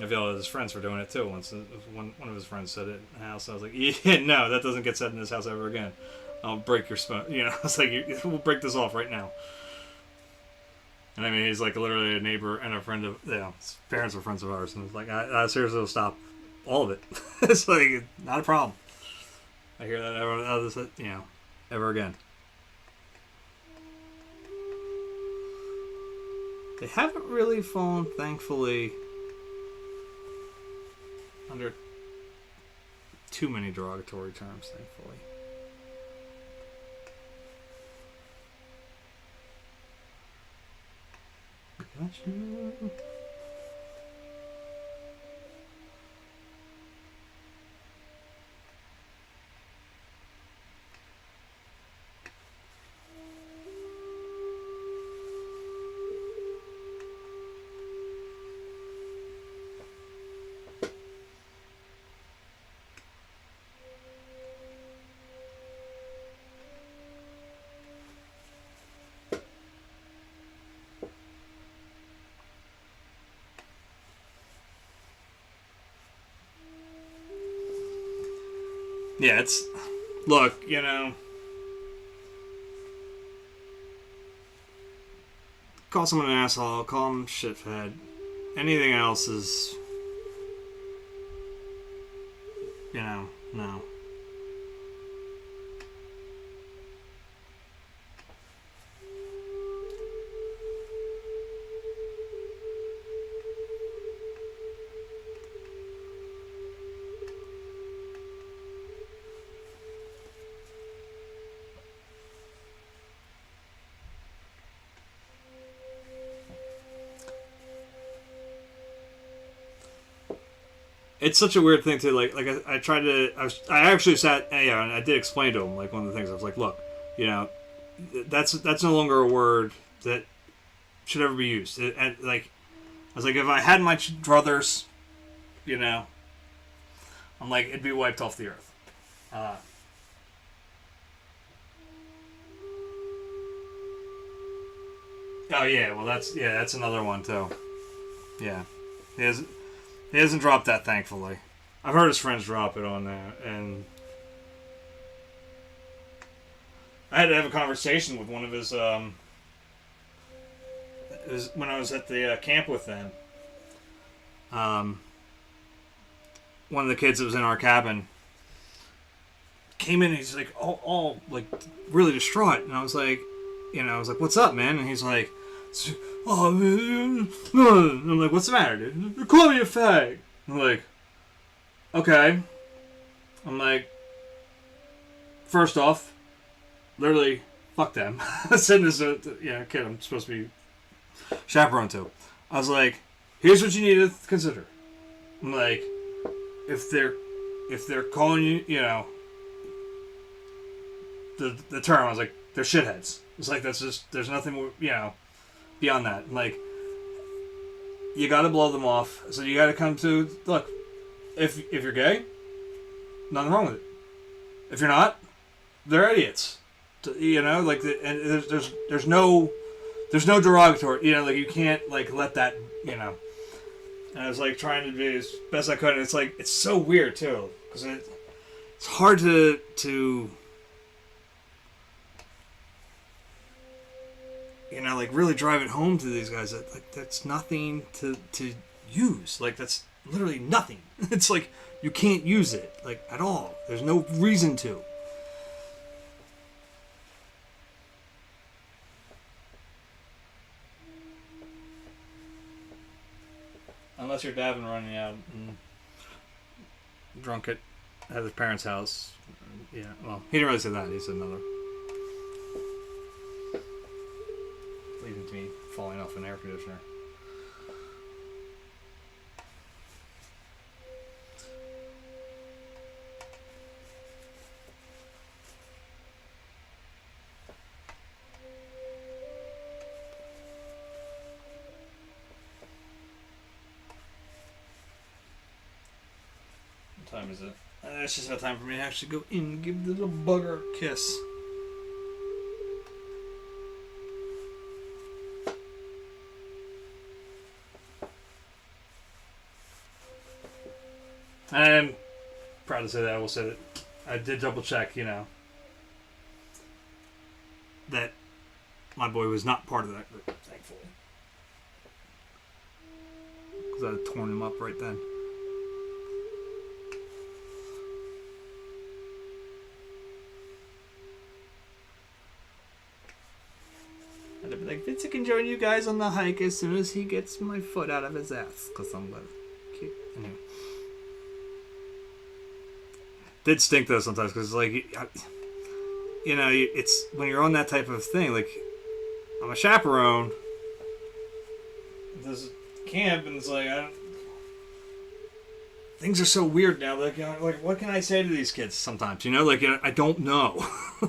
I feel his friends were doing it too. Once one of his friends said it in the house, I was like, yeah, no, that doesn't get said in this house ever again. I'll break your spoon. You know, it's like, we'll break this off right now. And I mean, he's like literally a neighbor and a friend of, you know, his parents are friends of ours. And it's like, I seriously will stop all of it. It's like, not a problem. I hear that ever again. They haven't really fallen, thankfully, under too many derogatory terms, thankfully. Gotcha. Yeah, it's... Look, you know... Call someone an asshole, call them shitfed. Anything else is... You know, no. It's such a weird thing too. Like I tried to. I actually sat. Yeah, and I did explain to him like one of the things. I was like, look, you know, that's no longer a word that should ever be used. And like, I was like, if I had my brothers, you know, I'm like, it'd be wiped off the earth. Oh yeah, well that's another one too. Yeah, he hasn't dropped that, thankfully. I've heard his friends drop it on there, and I had to have a conversation with one of his. It was when I was at the camp with them. One of the kids that was in our cabin came in and he's like all like really distraught, and I was like, what's up, man? And he's like, oh man, and I'm like, what's the matter, dude? They call me a fag. I'm like, okay. I'm like, first off, literally, fuck them. Send this to kid I'm supposed to be chaperone to. I was like, here's what you need to consider. I'm like, if they're calling you, you know, the term, I was like, they're shitheads. It's like, that's just, there's nothing, you know, beyond that. Like, you gotta blow them off. So you gotta come to, look, if you're gay, nothing wrong with it. If you're not, they're idiots. You know, like, and there's no derogatory, you know, like, you can't, like, let that, you know. And I was, like, trying to be as best I could, and it's, like, it's so weird, too, because it's hard to you know, like, really drive it home to these guys that, like, that's nothing to use. Like, that's literally nothing. It's like, you can't use it, like, at all. There's no reason to. Unless you're dabbing running out and drunk at his parents' house. Yeah, well, he didn't really say that. He said another. Leading to me falling off an air conditioner. What time is it? It's just about time for me to actually go in and give the little bugger a kiss. I'm proud to say that. I will say that I did double check, you know, that my boy was not part of that group, thankfully. Because I had torn him up right then. And I'd be like, Vincent can join you guys on the hike as soon as he gets my foot out of his ass. Because I'm like, cute. Anyway. Did stink though sometimes because like, you know, it's when you're on that type of thing. Like, I'm a chaperone. There's camp and it's like things are so weird now. Like, what can I say to these kids sometimes? You know, like, I don't know.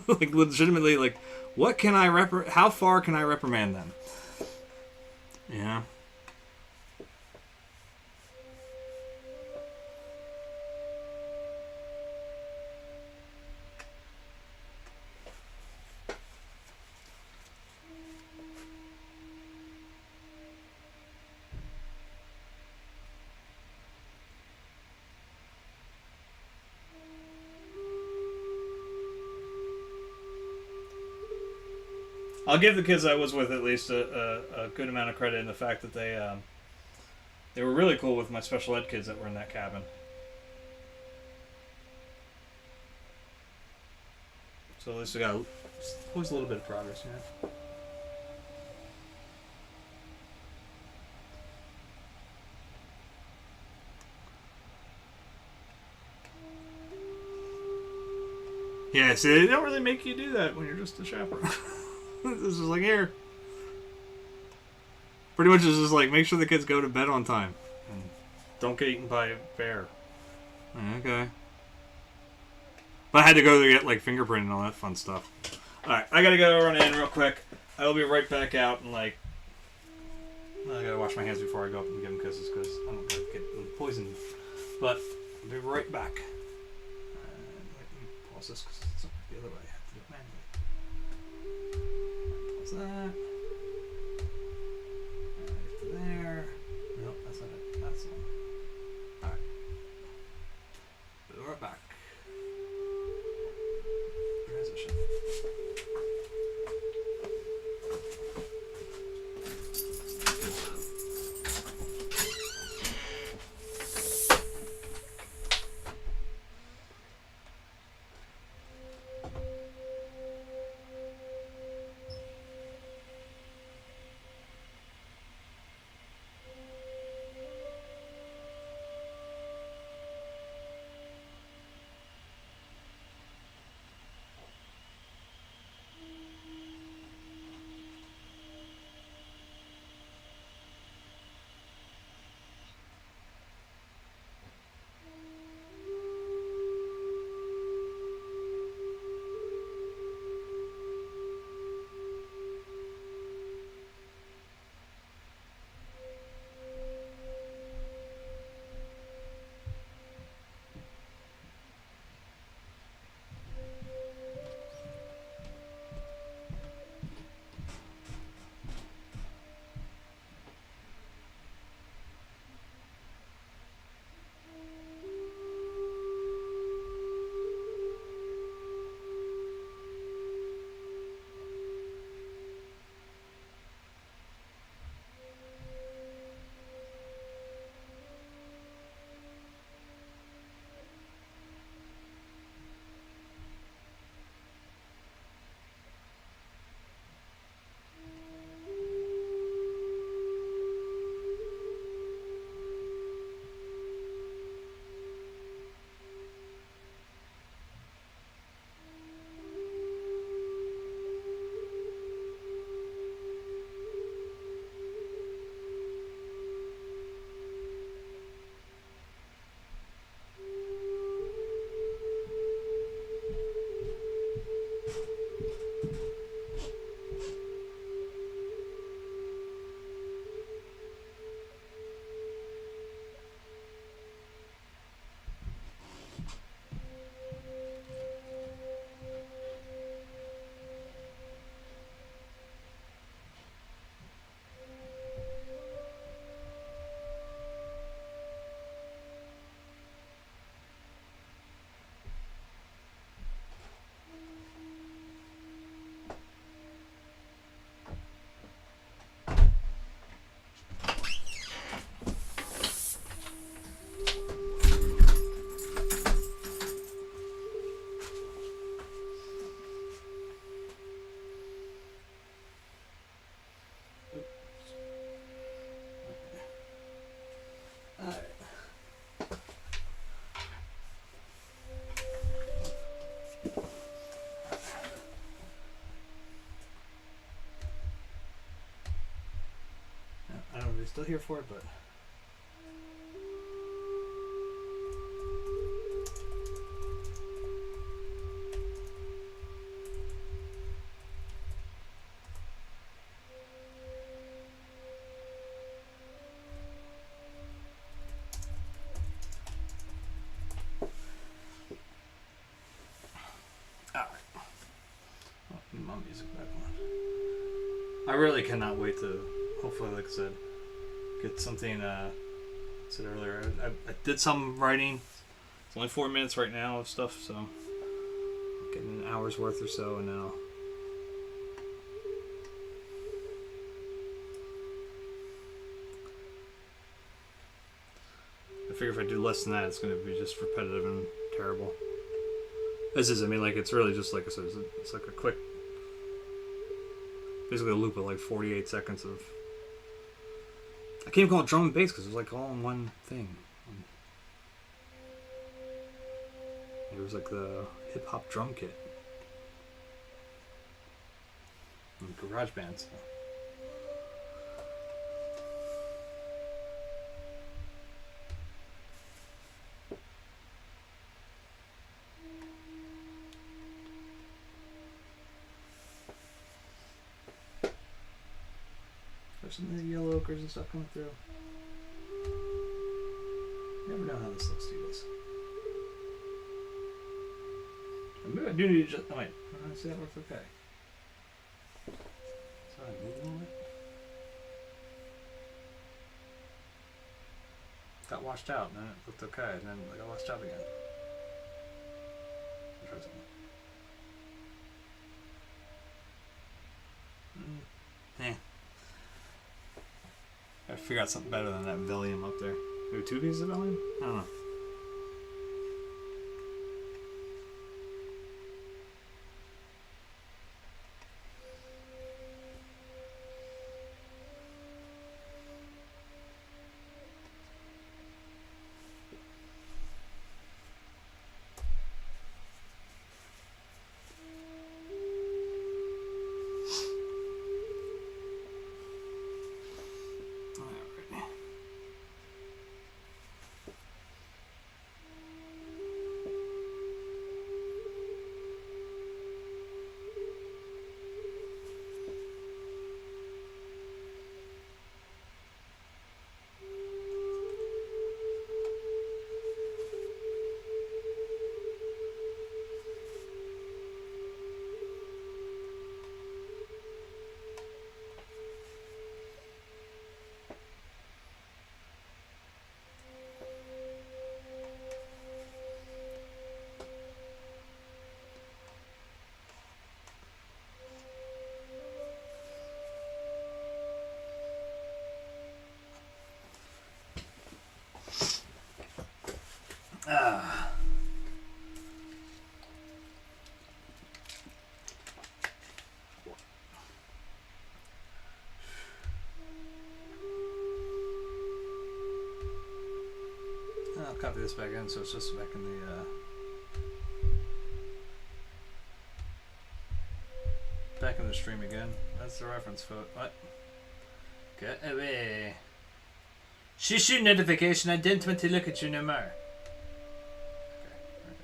Like, legitimately, like, what can I how far can I reprimand them? Yeah. I'll give the kids I was with at least a good amount of credit in the fact that they were really cool with my special ed kids that were in that cabin. So at least we got always a little bit of progress, yeah. Yeah, see, they don't really make you do that when you're just a chaperone. This is like, here. Pretty much it's just like, make sure the kids go to bed on time. And don't get eaten by a bear. Okay. But I had to go to get, like, fingerprint and all that fun stuff. Alright, I gotta go run in real quick. I will be right back out and, like... I gotta wash my hands before I go up and give them kisses because I don't want to get poisoned. But I'll be right back. Pause this because it's the other way. I have to do it manually. Pause that. Right to there. Nope, that's not it. That's the one. Alright. Be right back. Transition. Still here for it, but all right. Oh, my music back on. I really cannot wait to, hopefully, like I said, get something, I said earlier, I did some writing. It's only 4 minutes right now of stuff, so I'm getting an hour's worth or so, and now figure if I do less than that, it's going to be just repetitive and terrible. This is, I mean, like, it's really just, like I said, it's like a quick, basically a loop of like 48 seconds of, I can't even call it drum and bass because it was like all in one thing. It was like the hip-hop drum kit. And garage bands. There's some of the yellow ochres and stuff coming through. Never know how this looks to you guys. Maybe I do need to just. Oh, wait. See, that works okay. Sorry, move a little bit. Got washed out, and then it looked okay, and then it got washed out again. Try something. Gotta figure out something better than that Valium up there. Maybe 2 pieces of Valium? I don't know. I'll copy this back in so it's just back in the stream again. That's the reference photo. What? Get away. Shush notification. I didn't want to look at you no more. Okay, there we go.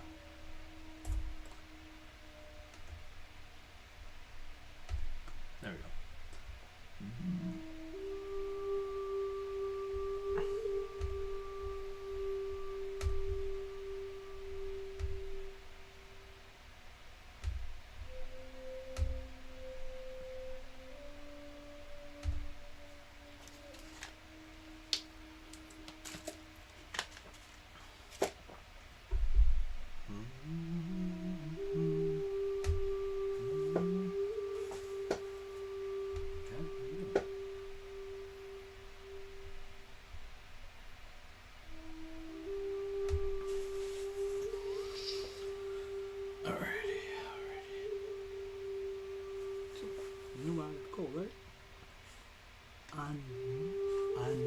There we go.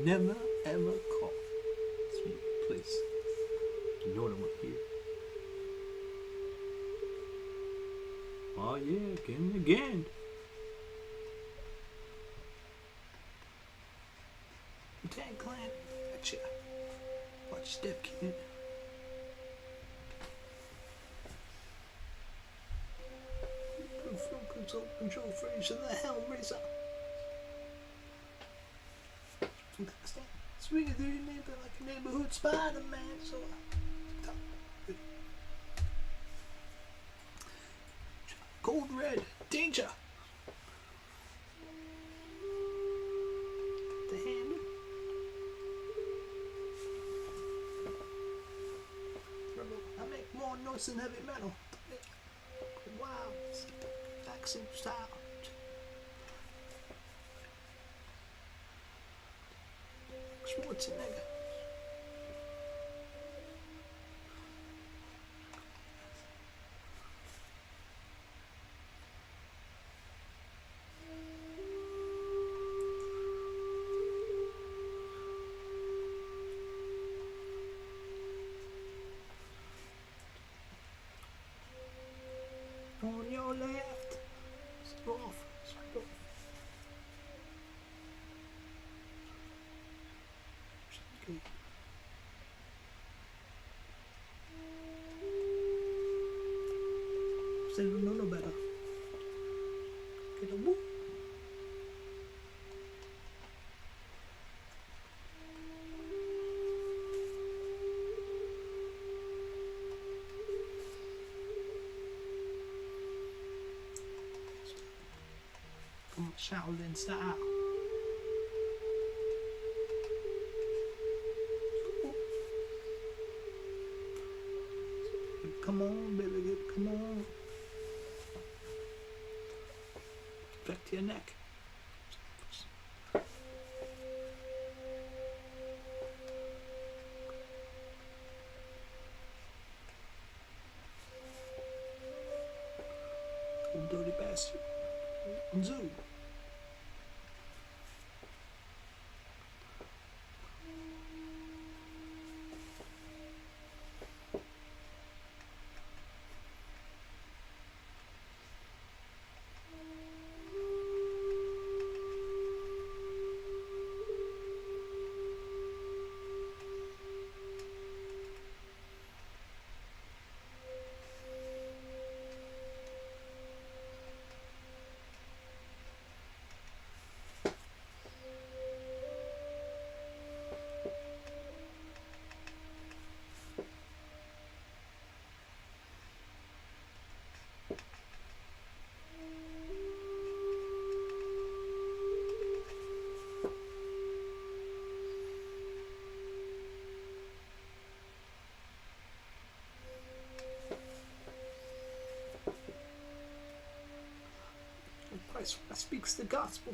Never ever call. Sweet, please. You know what I want to hear. Oh yeah, again and again. Tag clan. Gotcha. Watch your step, kid. Fuel control freeze and the Hellraiser. Swinging through your neighbor like a neighborhood Spider-Man. So cold red, danger. The handle. I make more noise than heavy metal. Wow, vaccine style. Schwarzenegger. Scrape off. Scrape off. Okay. Say no better. Get a whoop. Shaolin style. Come on, baby, come on. Back to your neck. Oh, dirty bastard. Zoo. Christ speaks the gospel.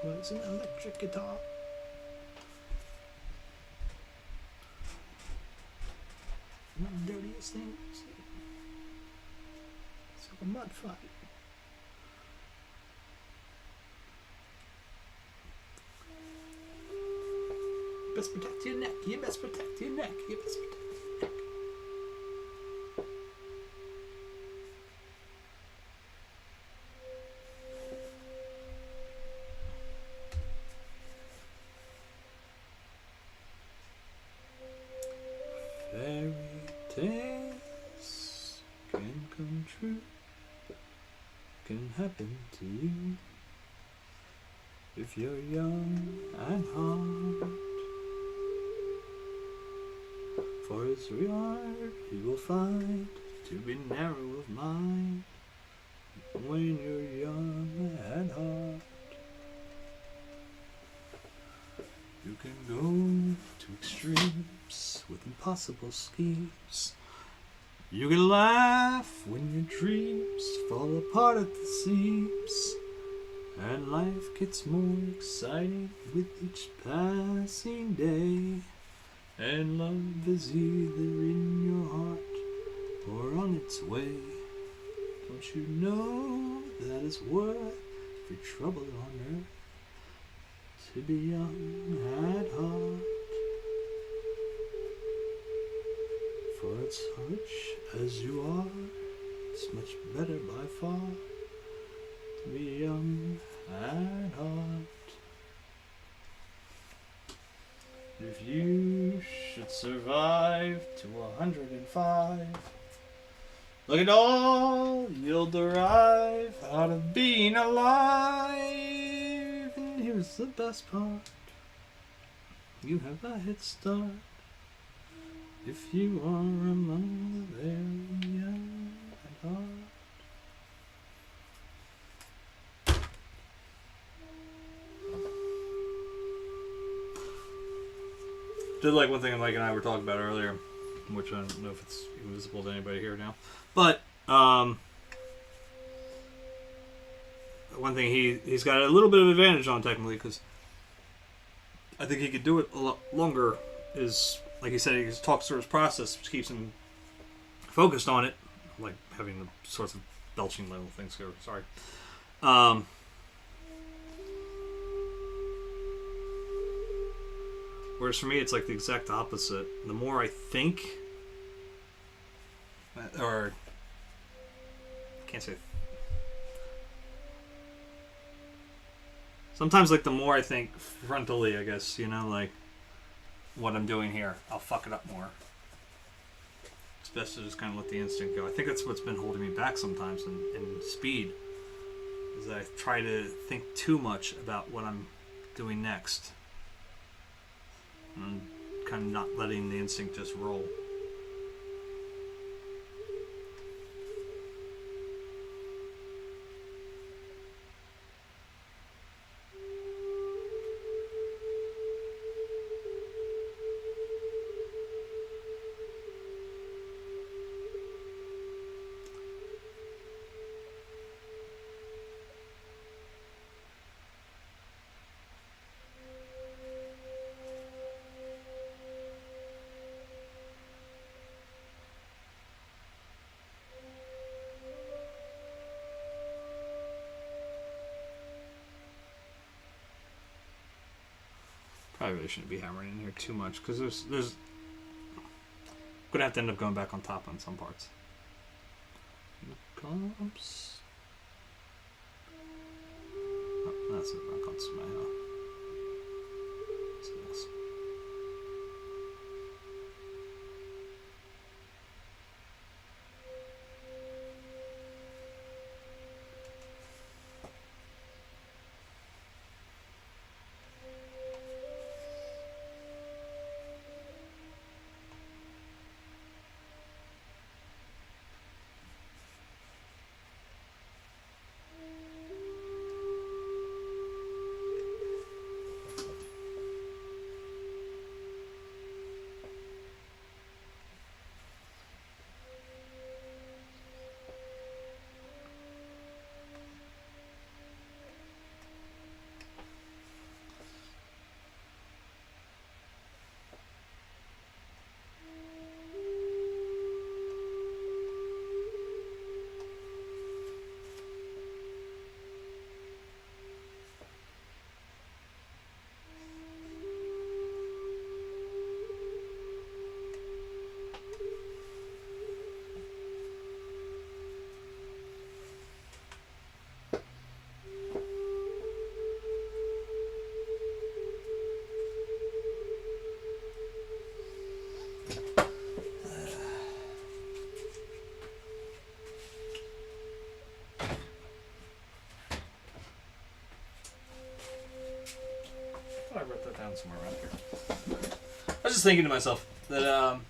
Well, it's an electric guitar. Not the dirtiest thing. It's like a mud fight. Best protect your neck. You best protect your neck. You best protect your neck. Fairy tales can come true, can happen to you if you're young and hard. For it's real hard you will find to be narrow of mind when you're young and hard. You can go to extremes with impossible schemes. You can laugh when your dreams fall apart at the seams, and life gets more exciting with each passing day. And love is either in your heart or on its way. Don't you know that it's worth your trouble on earth to be young at heart? For such as you are, it's much better by far to be young at heart. If you should survive to 105, look at all you'll derive out of being alive. And here's the best part. You have a head start if you are among the very young at heart. Did like one thing Mike and I were talking about earlier, which I don't know if it's even visible to anybody here now, but one thing he's got a little bit of advantage on technically, because I think he could do it a lot longer, is like he said, he just talks through his process, which keeps him focused on it, like having the sorts of belching little things here. Sorry. Whereas for me, it's like the exact opposite. The more I think, or I can't say. Sometimes, like, the more I think frontally, I guess, you know, like, what I'm doing here, I'll fuck it up more. It's best to just kind of let the instinct go. I think that's what's been holding me back sometimes in speed, is that I try to think too much about what I'm doing next. And kind of not letting the instinct just roll. Probably really shouldn't be hammering in here too much, because there's gonna have to end up going back on top on some parts. Comes. Oh, that's it. That comes to my hell. This. I wrote that down somewhere around here. I was just thinking to myself that,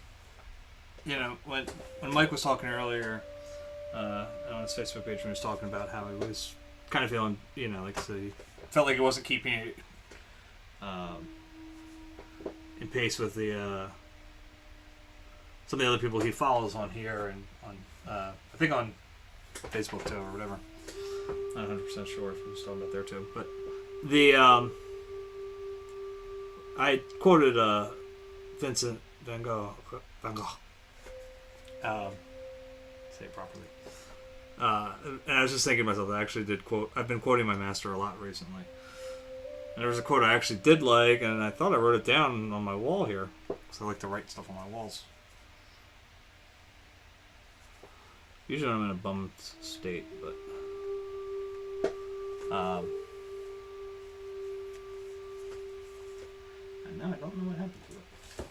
you know, when Mike was talking earlier on his Facebook page, when he was talking about how he was kind of feeling, you know, like he felt like he wasn't keeping it in pace with the some of the other people he follows on here and on I think on Facebook too or whatever. Not 100% sure if he was talking about there too, but the I quoted Vincent Van Gogh. Say it properly. And I was just thinking to myself, I actually did quote. I've been quoting my master a lot recently. And there was a quote I actually did like, and I thought I wrote it down on my wall here, because I like to write stuff on my walls. Usually I'm in a bummed state, but and now I don't know what happened to it.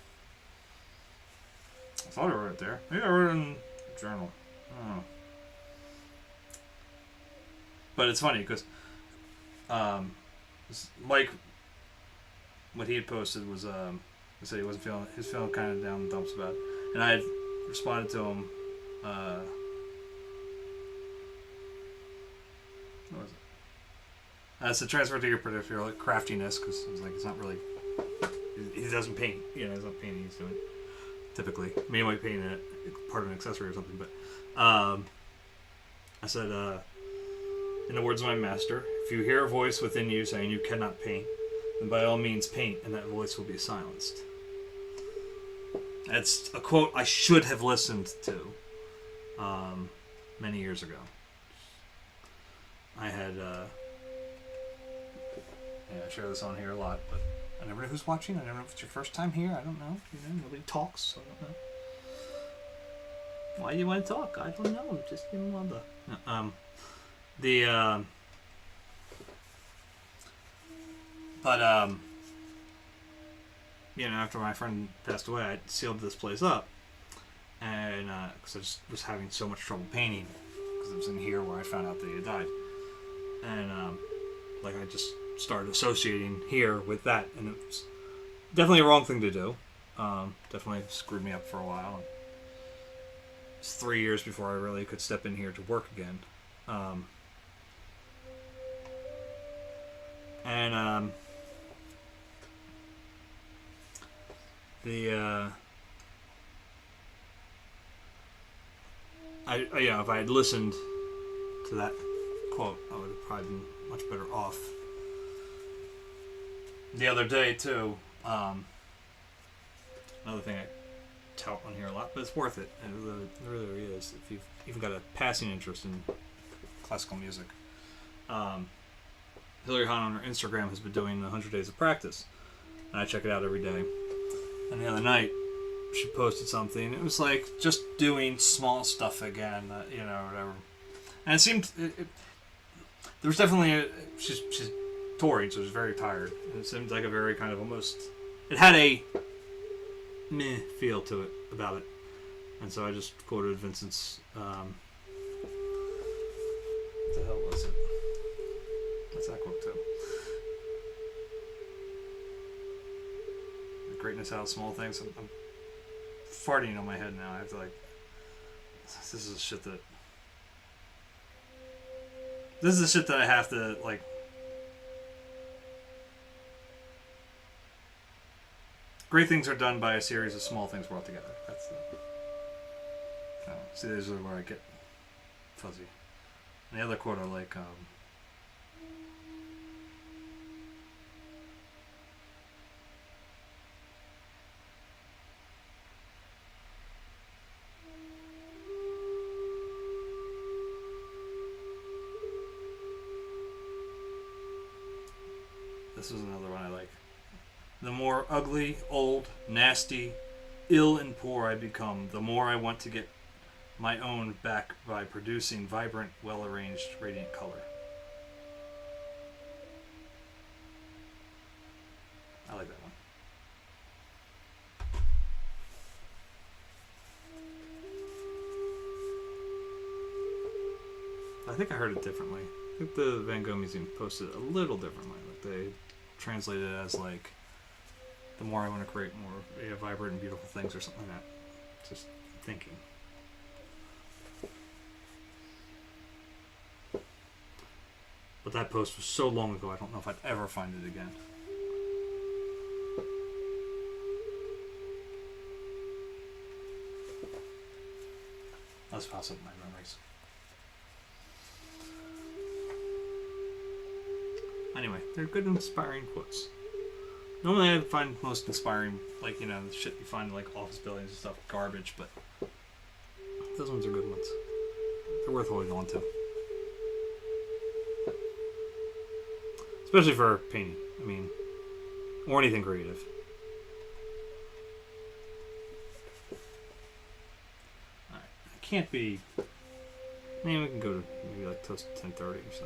I thought I wrote it there. Maybe I wrote it in a journal. I don't know. But it's funny because Mike what he had posted was he said he was feeling kind of down in the dumps about it, and I had responded to him. What was it? I said transfer to your particular craftiness, because it was like it's not really. He doesn't paint. You know, he's not painting. He's doing typically. I mean, he might paint part of an accessory or something, but I said, in the words of my master, if you hear a voice within you saying you cannot paint, then by all means paint, and that voice will be silenced. That's a quote I should have listened to many years ago. I had, I share this on here a lot, but I never know who's watching. I never know if it's your first time here. I don't know. You know, nobody talks, so I don't know. Why do you want to talk? I don't know. Just give me one of the. You know, after my friend passed away, I sealed this place up, and because I just was having so much trouble painting, because it was in here where I found out that he had died, and like I just started associating here with that, and it was definitely a wrong thing to do. Definitely screwed me up for a while. And it was 3 years before I really could step in here to work again. If I had listened to that quote, I would have probably been much better off. The other day too, another thing I tout on here a lot, but it's worth it. It really is. If you've even got a passing interest in classical music. Hillary Hahn on her Instagram has been doing 100 days of practice, and I check it out every day. And the other night, she posted something. It was like just doing small stuff again, whatever. And it seemed there was definitely she's touring, so she was very tired. And it seemed like a very kind of almost. It had a meh feel to it about it, and so I just quoted Vincent's. What the hell was it? What's that quote to? The greatness out of small things. I'm farting on my head now. I have to this is the shit that I have to great things are done by a series of small things brought together. That's see, these are where I get fuzzy. And the other quote I like, this is another one I like. The more ugly, old, nasty, ill and poor I become, the more I want to get my own back by producing vibrant, well-arranged, radiant color. I like that one. I think I heard it differently. I think the Van Gogh Museum posted it a little differently. Like they translated it as like, the more I want to create more vibrant and beautiful things or something like that. Just thinking. But that post was so long ago, I don't know if I'd ever find it again. Let's pass up my memories. Anyway, they're good, inspiring quotes. Normally I find most inspiring, the shit you find in office buildings and stuff, garbage, but those ones are good ones. They're worth holding on to. Especially for painting, or anything creative. Alright, I can't be... Maybe we can go to toast 10:30 or so.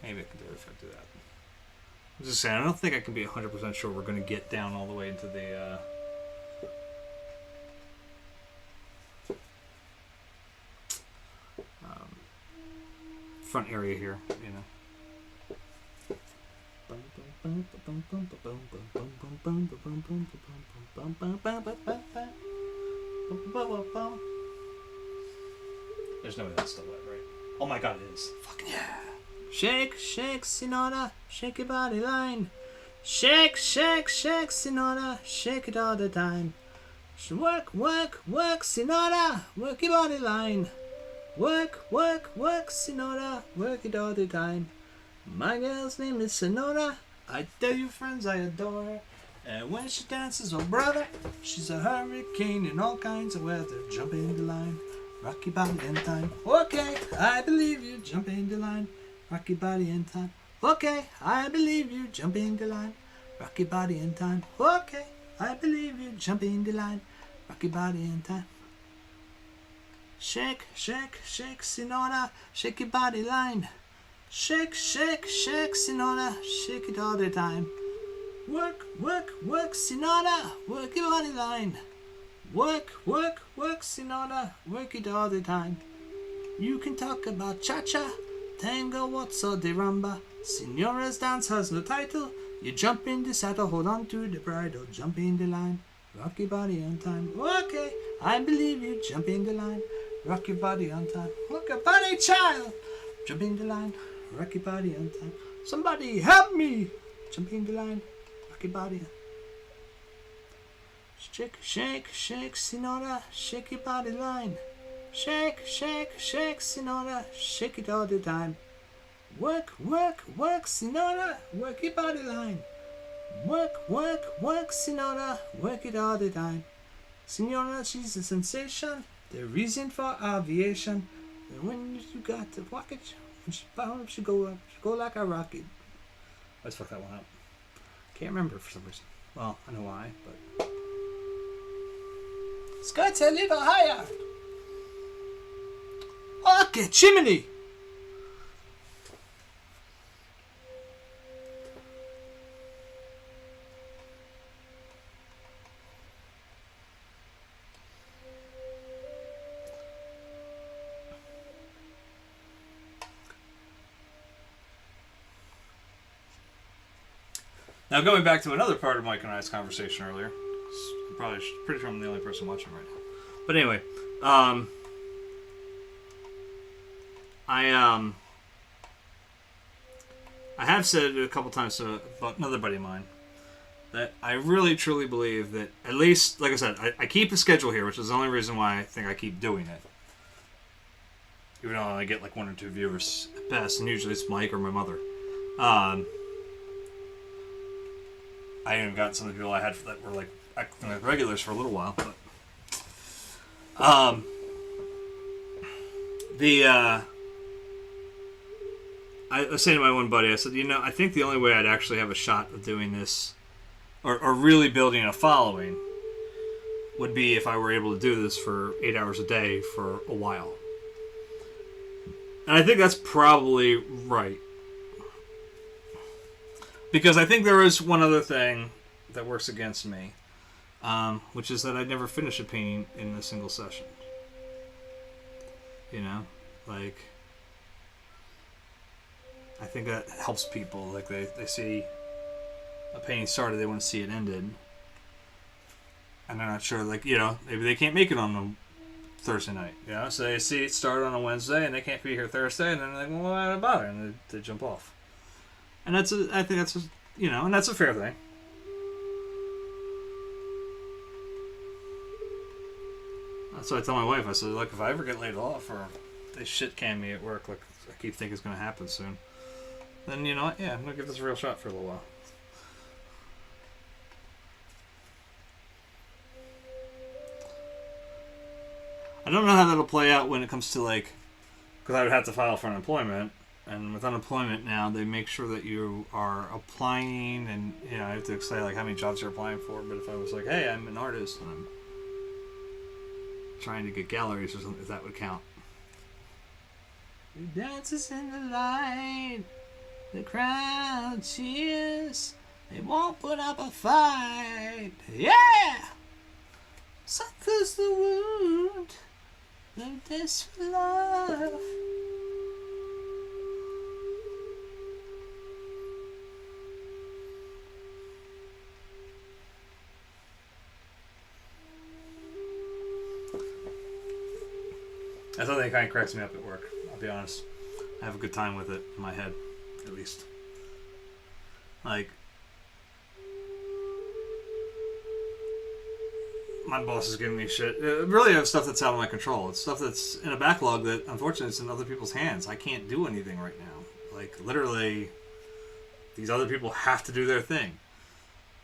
Maybe I can do it if I do that. I was just saying, I don't think I can be 100% sure we're going to get down all the way into the front area here, There's no way that's still wet, right? Oh my god, it is. Fucking yeah. Shake, shake, Sinora, shake your body line. Shake, shake, shake, Sinora, shake it all the time. Work, work, work, Sinora, work your body line. Work, work, work, Sinora, work it all the time. My girl's name is Sonora. I tell you, friends, I adore her. And when she dances, oh brother, she's a hurricane in all kinds of weather. Jump in the line, rock your body in time. Okay, I believe you, jump in the line, rock your body in time. Okay, I believe you, jump in the line, rock your body in time. Okay, I believe you, jump in the line, rock your body in time. Shake, shake, shake, Sinora, shake your body line. Shake, shake, shake, Sinora, shake it all the time. Work, work, work, Sinora, work your body line. Work, work, work, Sinora, work it all the time. You can talk about cha-cha, tango, what's or the rumba. Senora's dance has no title. You jump in the saddle, hold on to the bridle, jump in the line, rock your body on time. Okay, I believe you, jump in the line, rock your body on time. Rock your body, child, jump in the line, rock your body on time. Somebody help me, jump in the line, rock your body. Shake, shake, shake, Sinora, shake your body line. Shake, shake, shake, Sinora, shake it all the time. Work, work, work, Sinora, work your body line. Work, work, work, Sinora, work it all the time. Senora, she's a sensation, the reason for aviation. And when you got to rocket, when she bound, she go like a rocket. Let's fuck that one up. Can't remember for some reason. Well, I know why, but skirts a little higher. Okay, chimney. now going back to another part of Mike and I's conversation earlier. I'm pretty sure I'm the only person watching right now. But anyway, I have said a couple times about another buddy of mine that I really truly believe that, at least, like I said, I keep a schedule here, which is the only reason why I think I keep doing it. Even though I only get like 1 or 2 viewers at best, and usually it's Mike or my mother. I even got some of the people I had that were like acting like regulars for a little while, but I was saying to my one buddy, I said, I think the only way I'd actually have a shot of doing this, or really building a following, would be if I were able to do this for 8 hours a day for a while. And I think that's probably right. Because I think there is one other thing that works against me, which is that I'd never finish a painting in a single session. Like, I think that helps people. Like, they see a painting started, they want to see it ended. And they're not sure, like, maybe they can't make it on a Thursday night. So they see it start on a Wednesday and they can't be here Thursday, and then they're like, well, why not bother? And they jump off. And I think that's and that's a fair thing. That's what I tell my wife. I said, look, if I ever get laid off or they shit can me at work, like I keep thinking it's going to happen soon, then you know what? Yeah, I'm going to give this a real shot for a little while. I don't know how that'll play out when it comes to, like, because I would have to file for unemployment. And with unemployment now, they make sure that you are applying, and I have to say like how many jobs you're applying for. But if I was like, hey, I'm an artist and I'm trying to get galleries or something, if that would count. Who dances in the light, the crowd cheers, they won't put up a fight. Yeah! Suffers the wound of this love. That's something that kind of cracks me up at work. I'll be honest. I have a good time with it in my head, at least. Like, my boss is giving me shit. Really, I have stuff that's out of my control. It's stuff that's in a backlog that, unfortunately, is in other people's hands. I can't do anything right now. Like, literally, these other people have to do their thing.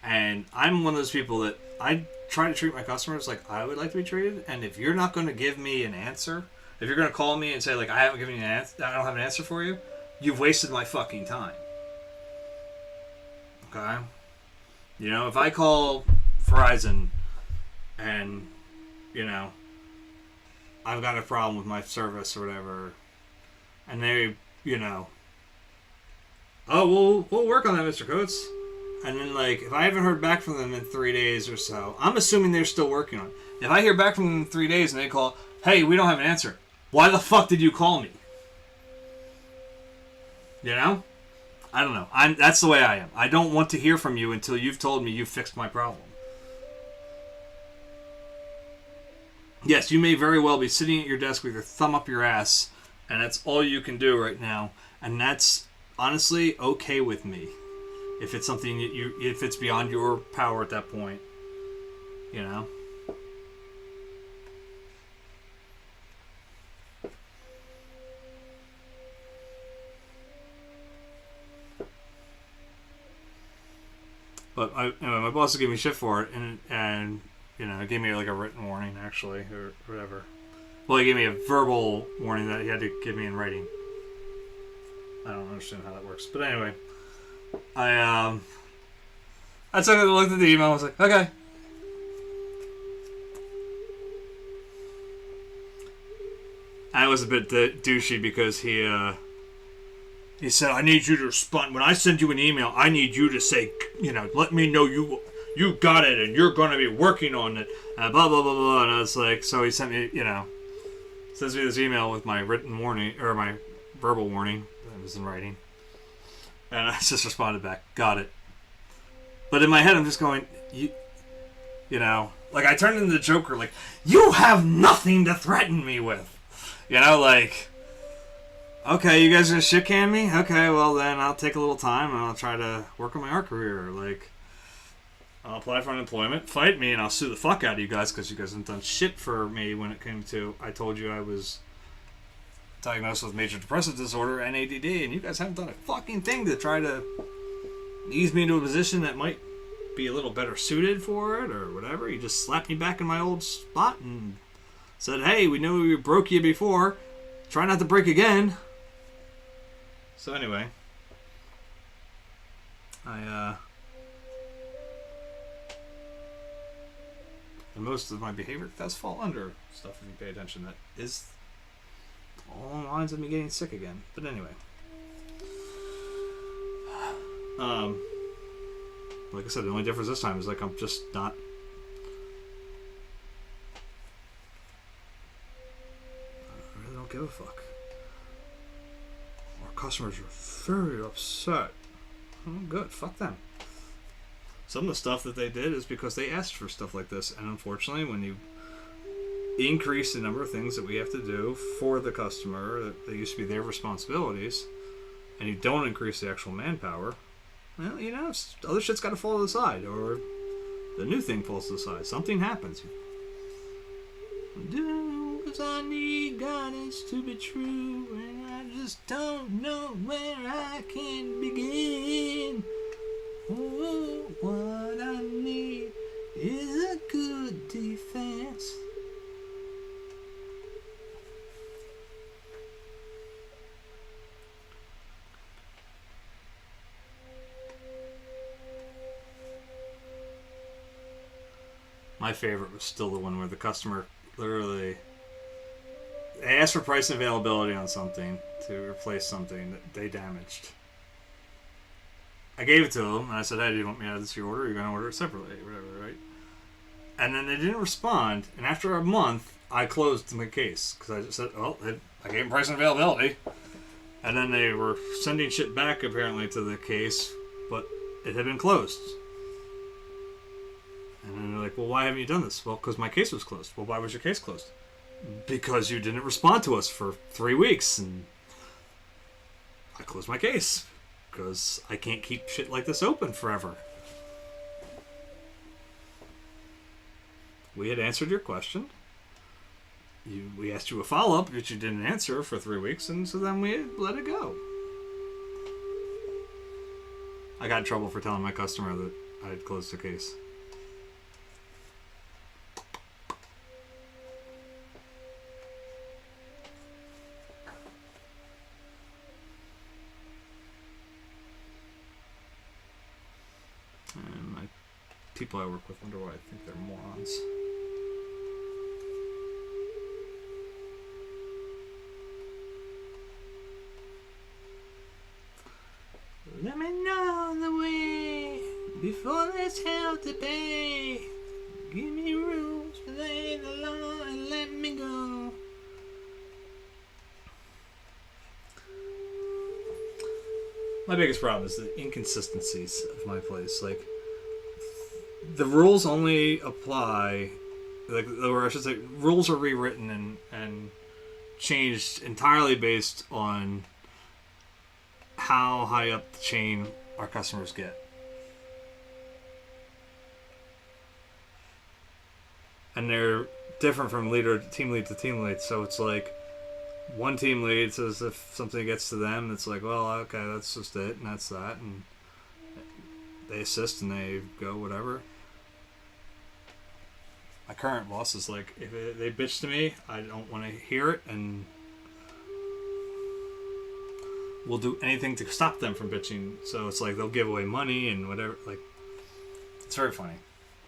And I'm one of those people that I try to treat my customers like I would like to be treated. And if you're not going to give me an answer, if you're going to call me and say, like, I haven't given you an answer, I don't have an answer for you, you've wasted my fucking time. Okay? You know, if I call Verizon and, you know, I've got a problem with my service or whatever, and they, you know, oh, we'll work on that, Mr. Coates. And then, like, if I haven't heard back from them in 3 days or so, I'm assuming they're still working on it. If I hear back from them in 3 days and they call, hey, we don't have an answer, why the fuck did you call me? You know? I don't know. That's the way I am. I don't want to hear from you until you've told me you fixed my problem. Yes, you may very well be sitting at your desk with your thumb up your ass, and that's all you can do right now. And that's honestly okay with me. If it's something that if it's beyond your power at that point, you know. But anyway, my boss gave me shit for it, and you know, gave me like a written warning actually, or whatever. Well, he gave me a verbal warning that he had to give me in writing. I don't understand how that works, but anyway, I took it, looked at the email, and was like, okay. I was a bit douchey because he said, I need you to respond. When I send you an email, I need you to say, you know, let me know you got it and you're going to be working on it. Blah, blah, blah, blah. And I was like, so he sent me, you know, sends me this email with my written warning, or my verbal warning that was in writing. And I just responded back, got it. But in my head, I'm just going, you know, like I turned into the Joker, like, you have nothing to threaten me with. You know, like, okay, you guys are gonna shit can me? Okay, well then I'll take a little time and I'll try to work on my art career. Like, I'll apply for unemployment, fight me, and I'll sue the fuck out of you guys because you guys haven't done shit for me when it came to, I told you I was diagnosed with major depressive disorder and ADD, and you guys haven't done a fucking thing to try to ease me into a position that might be a little better suited for it or whatever. You just slapped me back in my old spot and said, hey, we know we broke you before. Try not to break again. So anyway, and most of my behavior does fall under stuff if you pay attention that is along the lines of me getting sick again. But anyway, like I said, the only difference this time is like I'm just not. I really don't give a fuck. Customers are very upset. Oh, good. Fuck them. Some of the stuff that they did is because they asked for stuff like this, and unfortunately, when you increase the number of things that we have to do for the customer that they used to be their responsibilities, and you don't increase the actual manpower, well, you know, other shit's got to fall to the side, or the new thing falls to the side. Something happens. Cause I need guidance to be true, and I just don't know where I can begin. Oh, what I need is a good defense. My favorite was still the one where the customer literally, they asked for price and availability on something to replace something that they damaged. I gave it to them, and I said, hey, do you want me to add this to your order? Or are you going to order it separately? Or whatever, right? And then they didn't respond, and after a month, I closed my case. Because I just said, well, I gave them price and availability. And then they were sending shit back, apparently, to the case, but it had been closed. And then they're like, well, why haven't you done this? Well, because my case was closed. Well, why was your case closed? Because you didn't respond to us for 3 weeks, and I closed my case. Because I can't keep shit like this open forever. We had answered your question. We asked you a follow-up, which you didn't answer for 3 weeks, and so then we let it go. I got in trouble for telling my customer that I had closed the case. And my people I work with wonder why I think they're morons. Let me know the way before there's hell to pay. Give me rules, play the law, and let me go. My biggest problem is the inconsistencies of my place. Like, the rules only apply, like, or I should say, rules are rewritten and changed entirely based on how high up the chain our customers get. And they're different from team lead to team lead. So it's like, one team lead says if something gets to them, it's like, well, okay, that's just it, and that's that, and they assist and they go whatever. My current boss is like, if they bitch to me, I don't want to hear it, and we'll do anything to stop them from bitching. So it's like they'll give away money and whatever. Like, it's very funny.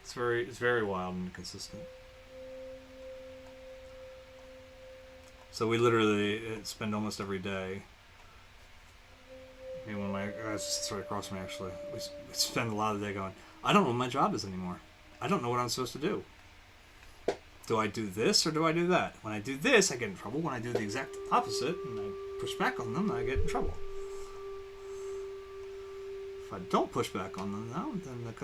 It's very wild and inconsistent. So we literally spend almost every day. Me and one of my guys sits right across from me, actually. We spend a lot of the day going, I don't know what my job is anymore. I don't know what I'm supposed to do. Do I do this or do I do that? When I do this, I get in trouble. When I do the exact opposite and I push back on them, I get in trouble. If I don't push back on them now, then if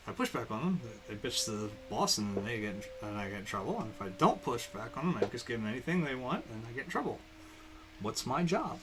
I push back on them, they bitch to the boss, and then I get in trouble. And if I don't push back on them, I just give them anything they want, and I get in trouble. What's my job?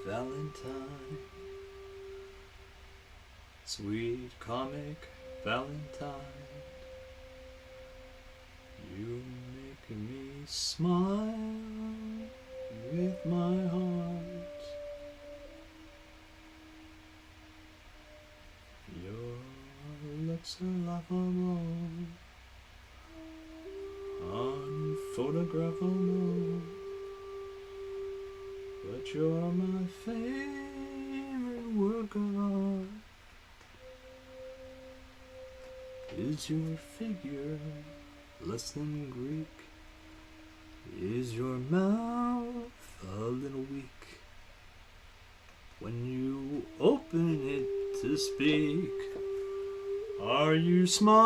Valentine, sweet comic Valentine, you make me smile with my heart. Your looks are laughable, unphotographable. But you're my favorite work of art. Is your figure less than Greek? Is your mouth a little weak? When you open it to speak, are you smart?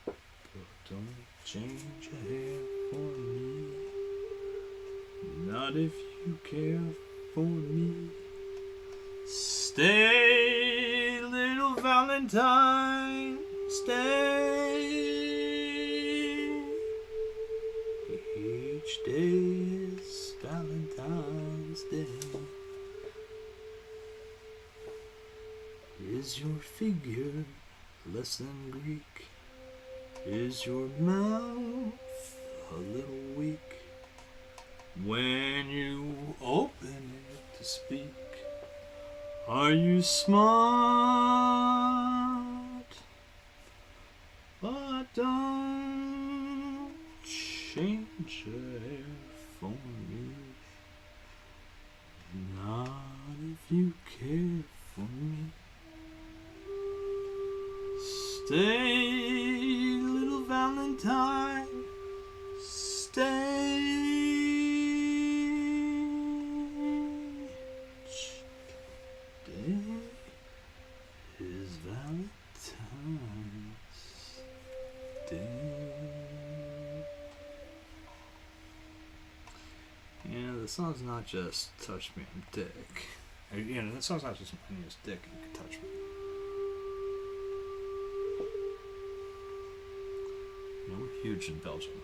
But don't change a hair for me, not if you care for me. Stay, little Valentine. Valentine's Day. Each day is Valentine's Day. Is your figure less than Greek? Is your mouth a little weak when you open it to speak? Are you smart? But don't change your hair for me. Not if you care for me. Stay, little Valentine, stay. Today is Valentine's Day. Yeah, the song's not just touch me, I'm dick. You know, the song's not just my name is dick and you can touch me. You know, we're huge in Belgium.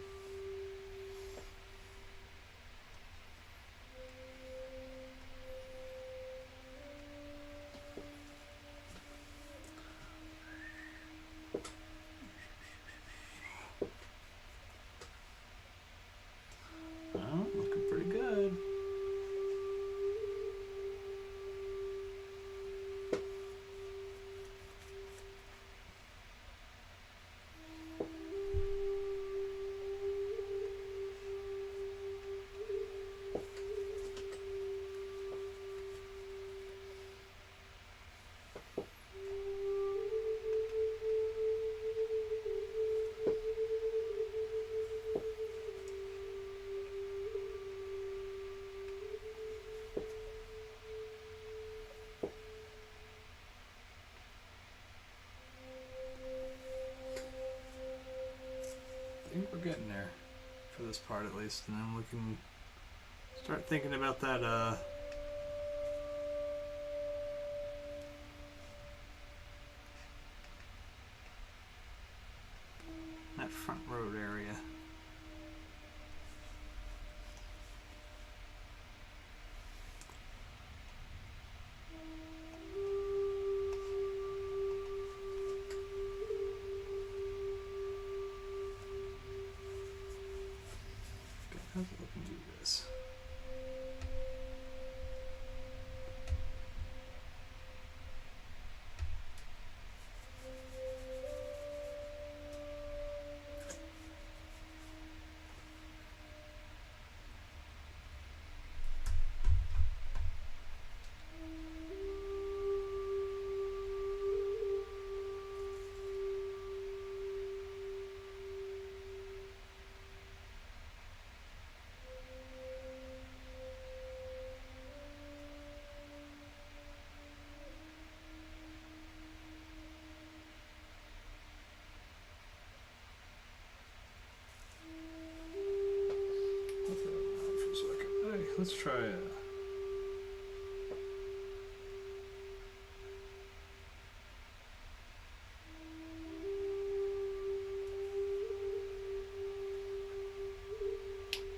Well, looking pretty good. I think we're getting there for this part at least, and then we can start thinking about that that front road area. How's it looking to do this? Let's try it.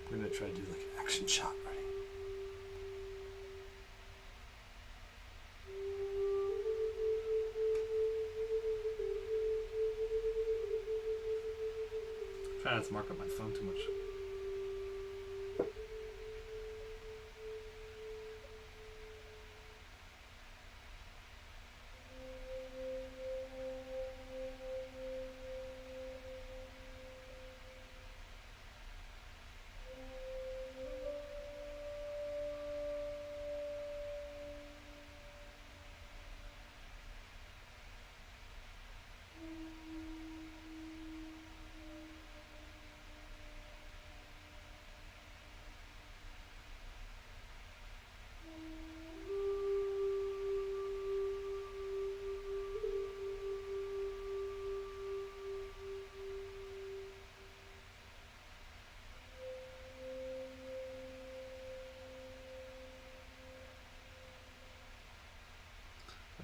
We're gonna try to do like an action shot, ready? Try not to mark up my phone too much.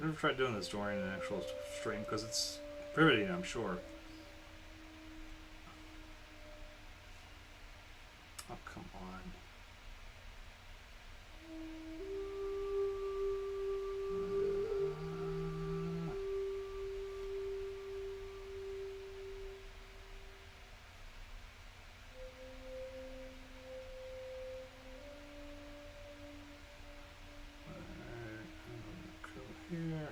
never tried doing this during an actual stream because it's riveting, I'm sure. Oh, come on. Here.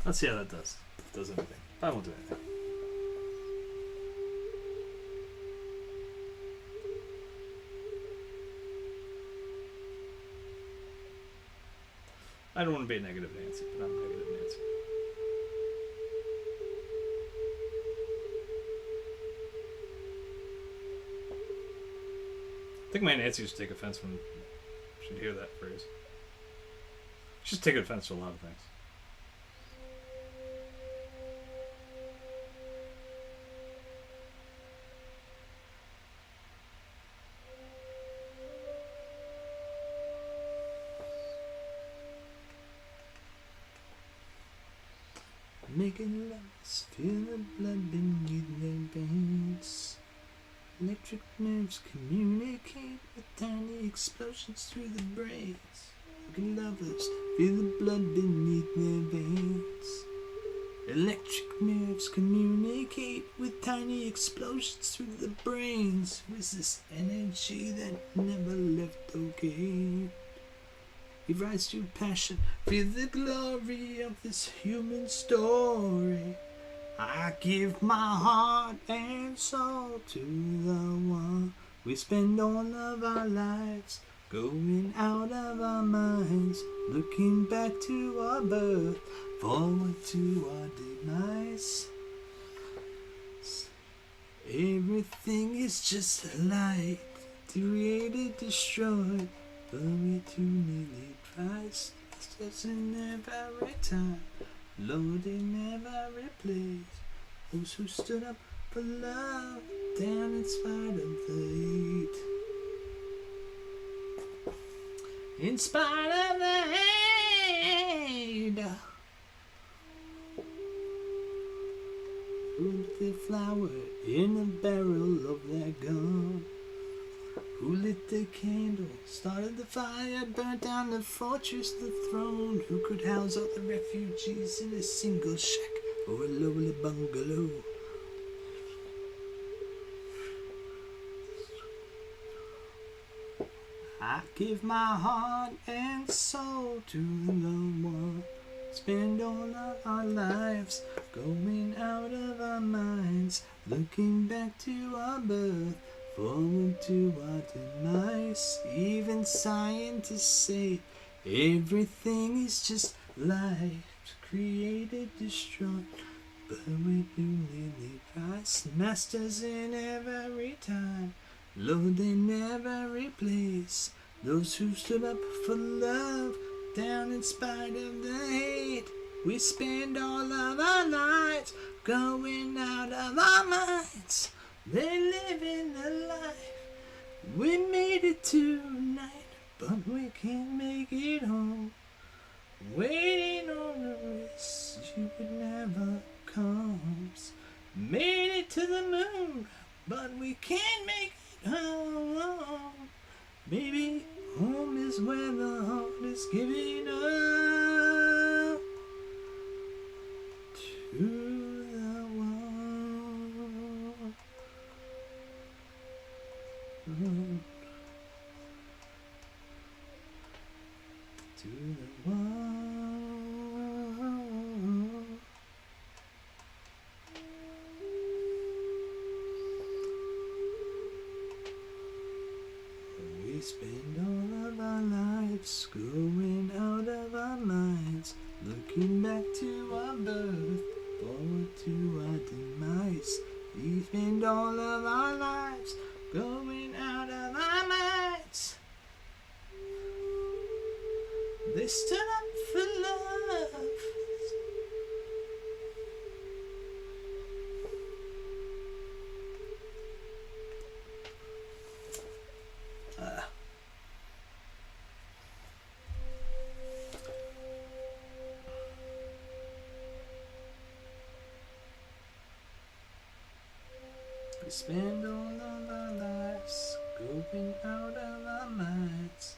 Let's see how that does. If it does anything. I won't do anything. I don't want to be a negative Nancy, but I'm negative Nancy. I think my Nancy should take offense when should hear that phrase. She's taking offense to a lot of things. Making lovers feel the blood beneath their veins. Electric nerves communicate with tiny explosions through the brains. Making lovers feel the blood beneath their veins. Electric nerves communicate with tiny explosions through the brains. With this energy that never left okay. We rise to passion, feel the glory of this human story. I give my heart and soul to the one. We spend all of our lives going out of our minds, looking back to our birth, forward to our demise. Everything is just light, created, destroyed, but we too nearly Christ. It's just in every time, Lord, they never replace those who stood up for love, down in spite of the hate. In spite of the hate. Who lit the flower in the barrel of their gun? Who lit the candle, started the fire, burnt down the fortress, the throne? Who could house all the refugees in a single shack or a lowly bungalow? I give my heart and soul to the one. Spend all of our lives going out of our minds, looking back to our birth, forward to our demise. Even scientists say everything is just light, created, destroyed, but we do nearly Christ. Masters in every time, Lord, they never replace those who stood up for love, down in spite of the hate. We spend all of our lives going out of our minds. They live in the life. We made it tonight, but we can't make it home. Waiting on the rest, you would never comes. Made it to the moon, but we can't make it home. Maybe home is where the heart is giving up to the one. To the one. We spend all of our lives going out of our minds, looking back to our birth, forward to our demise. We spend all of our lives going out of our minds. They stood up for love, We spend all of our lives scoping out of our minds.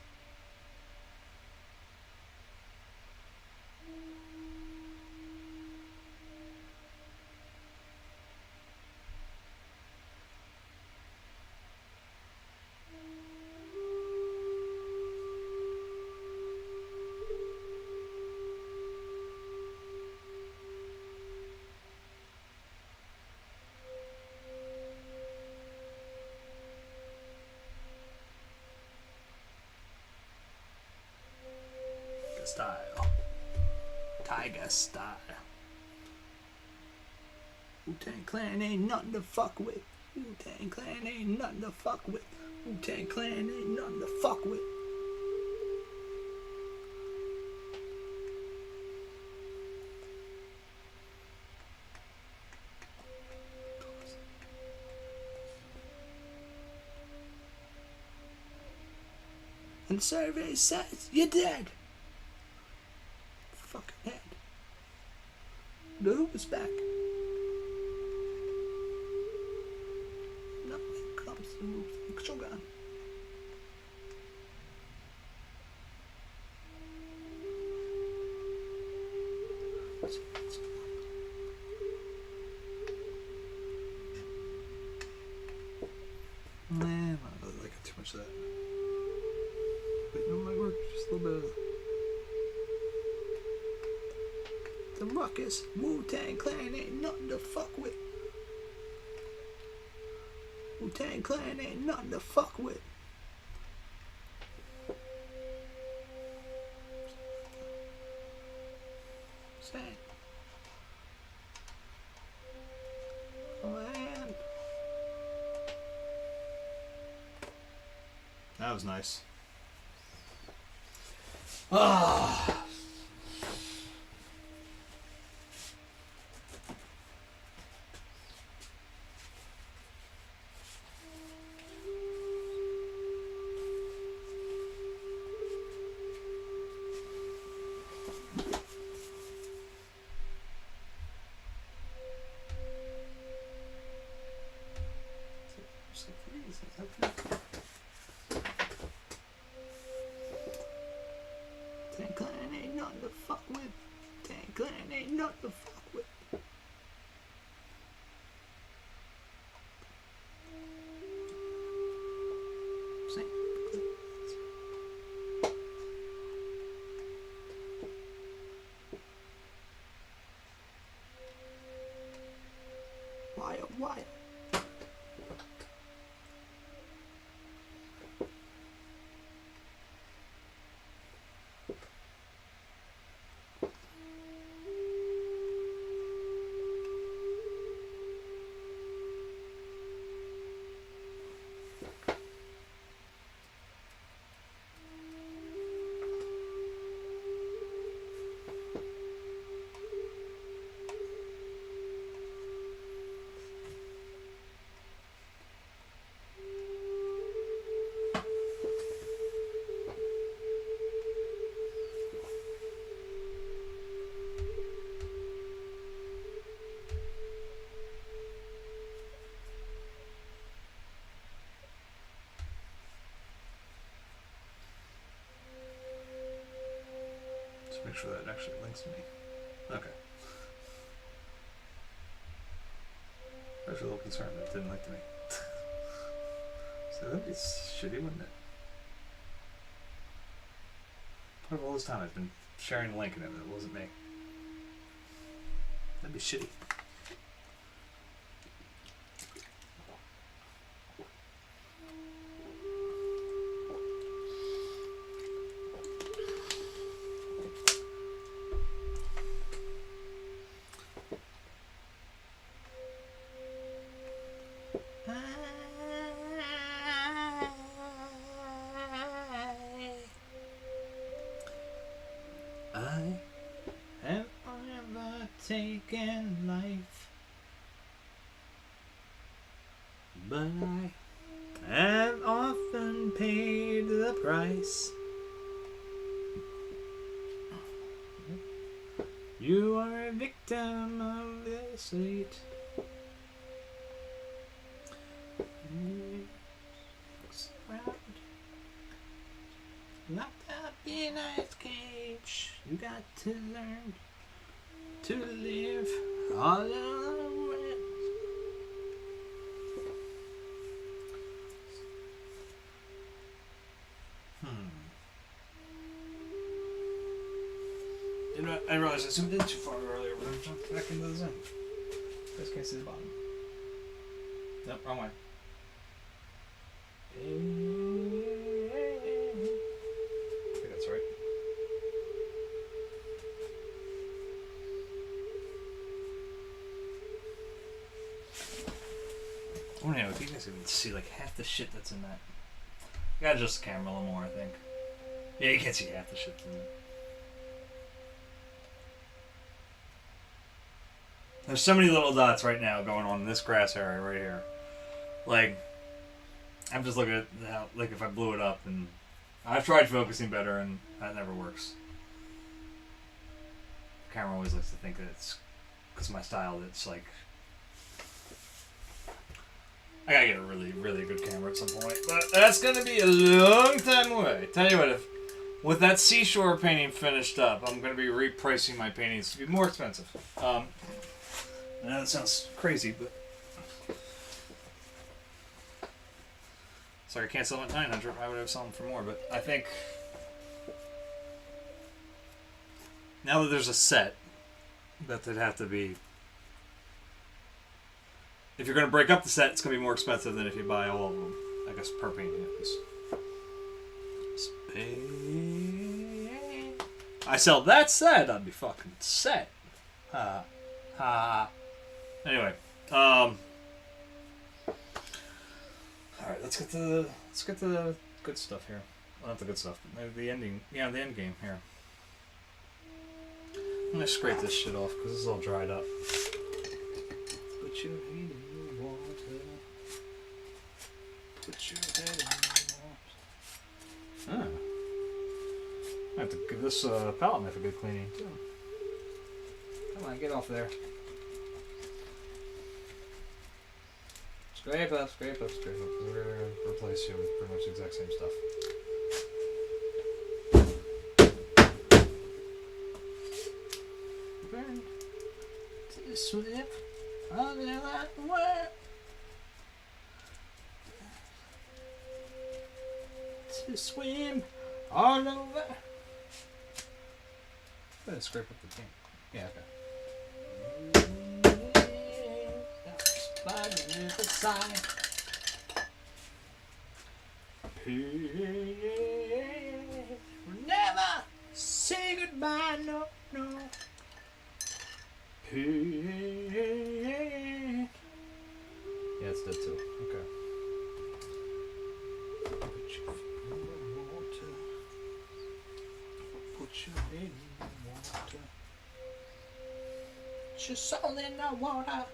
Style. Tiger style. Wu-Tang Clan ain't nothing to fuck with. Wu-Tang Clan ain't nothing to fuck with. Wu-Tang Clan ain't nothing to fuck with. And the survey says you're dead. Fucking head. The hoop is back. Now here comes the move. Shogun. Man, I don't like too much of that. But you know, might work just a little bit of the ruckus. Wu-Tang Clan ain't nothing to fuck with. Wu-Tang Clan ain't nothing to fuck with. Stand. Oh man. That was nice. Ah. Wu-Tang Clan ain't nothing to fuck with. Wu-Tang Clan ain't nothing to fuck with. Sing. Why, oh, why? Just make sure that actually links to me. Okay. I was a little concerned that it didn't link to me. So that'd be shitty, wouldn't it? Part of all this time I've been sharing a link and it wasn't me. That'd be shitty. I have never taken life, but I have often paid the price. You are a victim of this fate. Around. Locked up in a cage, you got to learn to live all around. You know, I realized I zoomed in too far earlier, but I'm jumping back into the zone. You guys can't see the bottom. Nope, wrong way. I think that's right. I don't know if you guys can see like half the shit that's in that. You gotta adjust the camera a little more, I think. Yeah, you can't see half the shit that's in it. There's so many little dots right now going on in this grass area right here. Like, I'm just looking at how, like, if I blew it up, and I've tried focusing better, and that never works. The camera always likes to think that it's because of my style. It's like I gotta get a really, really good camera at some point, but that's gonna be a long time away. Tell you what, if with that seashore painting finished up, I'm gonna be repricing my paintings to be more expensive. I know that sounds crazy, but sorry, I can't sell them at 900. I would have sold them for more, but I think now that there's a set, that they'd have to be. If you're going to break up the set, it's going to be more expensive than if you buy all of them. I guess per painting at least. I sell that set, I'd be fucking set. Ha ha. Anyway, all right, let's get to the good stuff here. Well, not the good stuff, but maybe the ending. Yeah, the end game here. I'm gonna scrape this shit off because it's all dried up. Put your head in the water. Put your head in the water. I have to give this palette knife a good cleaning too. Come on, get off there. Scrape up, scrape up, scrape up. We're going to replace you with pretty much the exact same stuff. Burn to swim under that way. To swim all over. Let's scrape up the paint. Yeah, okay. By the riverside. Never say goodbye, no, no. Yeah, it's dead too. Okay. Put your feet in the water. Put your head in the water. Put your soul in the water.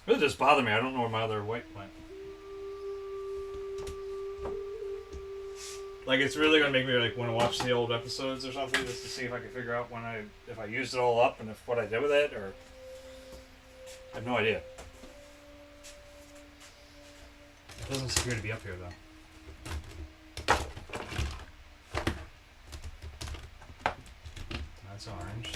It just bothered me. I don't know where my other white went. Like, it's really gonna make me like want to watch the old episodes or something, just to see if I can figure out if I used it all up and if what I did with it, or I have no idea. It doesn't appear to be up here though. That's orange.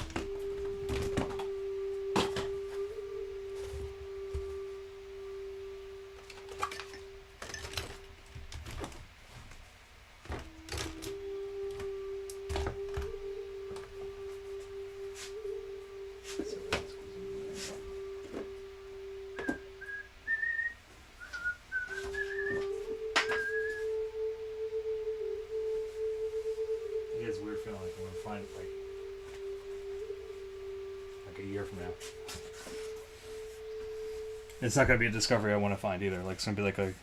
It's not going to be a discovery I want to find either. Like, it's going to be like a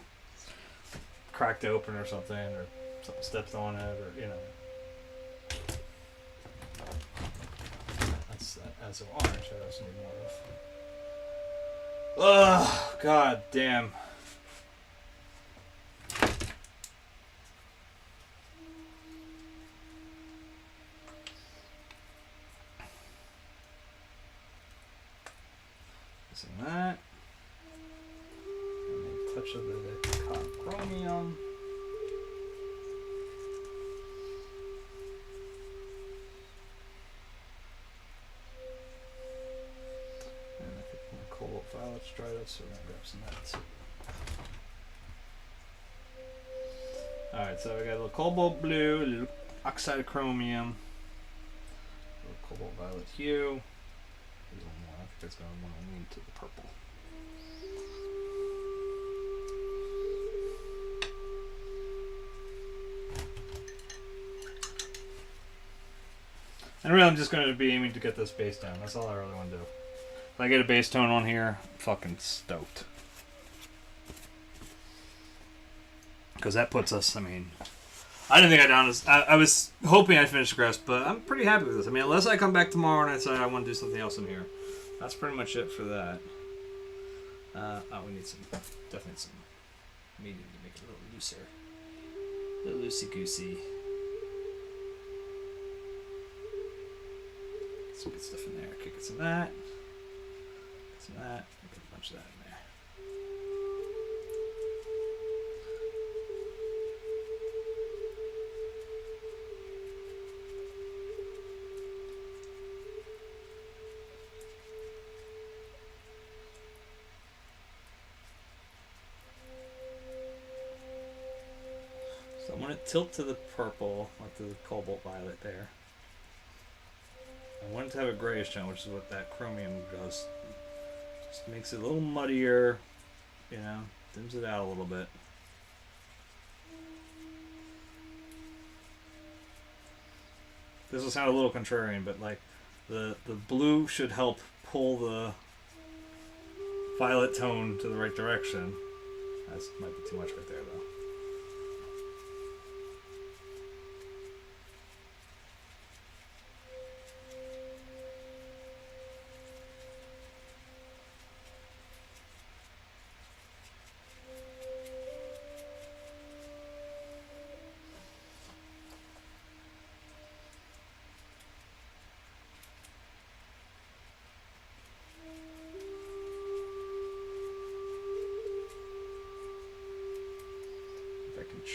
cracked open or something, or something stepped on it, or, you know. That's orange. I also need more of. Ugh, god damn. touch of the chromium. And I think my cobalt violet's dried up, so we're going to grab some of that too. Alright, so we got a little cobalt blue, a little oxide chromium, a little cobalt violet hue. There's one more. I think that's going to want to lean to the purple. And really, I'm just going to be aiming to get this base down. That's all I really want to do. If I get a base tone on here, I'm fucking stoked. Because that puts us, I mean, I didn't think I'd honest. I was hoping I'd finish the grass, but I'm pretty happy with this. I mean, unless I come back tomorrow and I say I want to do something else in here. That's pretty much it for that. Oh, we need some, definitely some medium to make it a little looser. A little loosey-goosey. Get some good stuff in there. Okay, get some of that. Get some of that. Get a bunch of that in there. So I want to tilt to the purple, like the cobalt violet there. I want it to have a grayish tone, which is what that chromium does. Just makes it a little muddier, you know, dims it out a little bit. This will sound a little contrarian, but like the blue should help pull the violet tone to the right direction. That might be too much right there, though.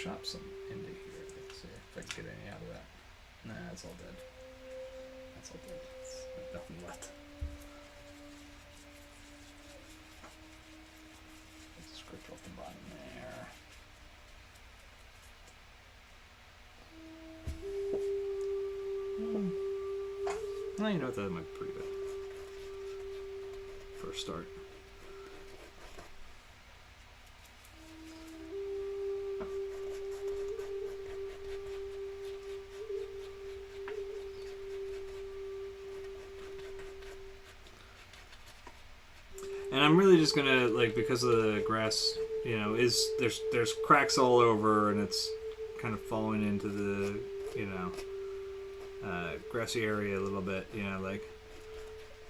Chop some into here. Let's see if I can get any out of that. Nah, it's all dead. That's all dead. There's nothing left. Let's scrape off the bottom there. Well, you know what? That might be pretty good. First start. And I'm really just gonna, like, because of the grass, you know, there's cracks all over, and it's kind of falling into the, you know, grassy area a little bit, you know, like,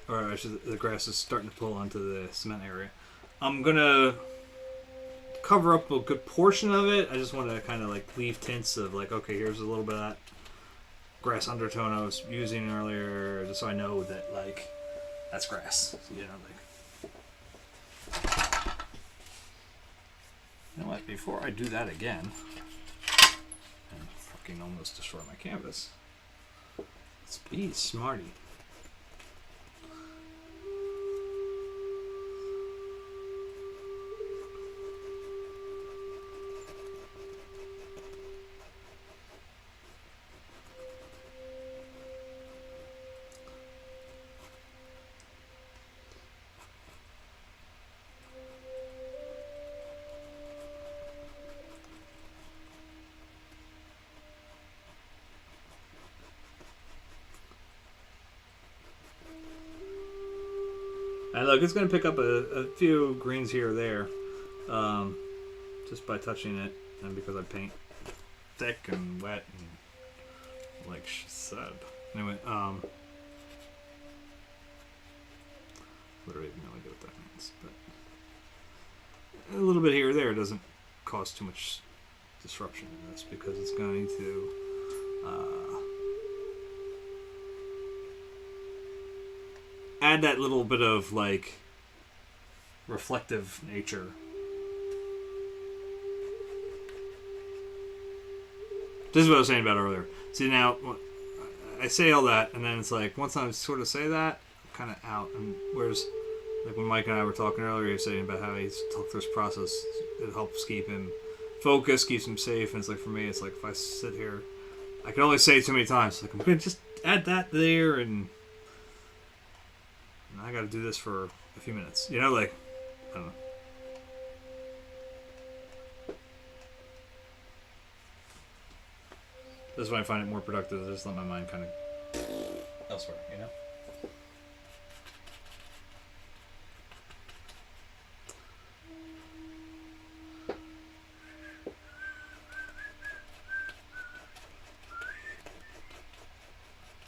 or actually the grass is starting to pull onto the cement area. I'm gonna cover up a good portion of it. I just want to kind of like leave tints of like, okay, here's a little bit of that grass undertone I was using earlier, just so I know that like that's grass, you know, like. You know what? Before I do that again, and fucking almost destroy my canvas, let's be smarty. And look, it's going to pick up a few greens here or there, just by touching it, and because I paint thick and wet, and like she said. Anyway, literally have no idea what that means, but a little bit here or there doesn't cause too much disruption in this, because it's going to add that little bit of like reflective nature This is what I was saying about earlier. See, now, I say all that, and then it's like, once I sort of say that, I'm kind of out. And whereas, like when Mike and I were talking earlier, he was saying about how he's talked through this process, it helps keep him focused, keeps him safe. And it's like, for me, it's like, if I sit here, I can only say it too many times. Like, I'm going to just add that there, and I got to do this for a few minutes. You know, like, I don't know. This is why I find it more productive to just let my mind kind of elsewhere, you know?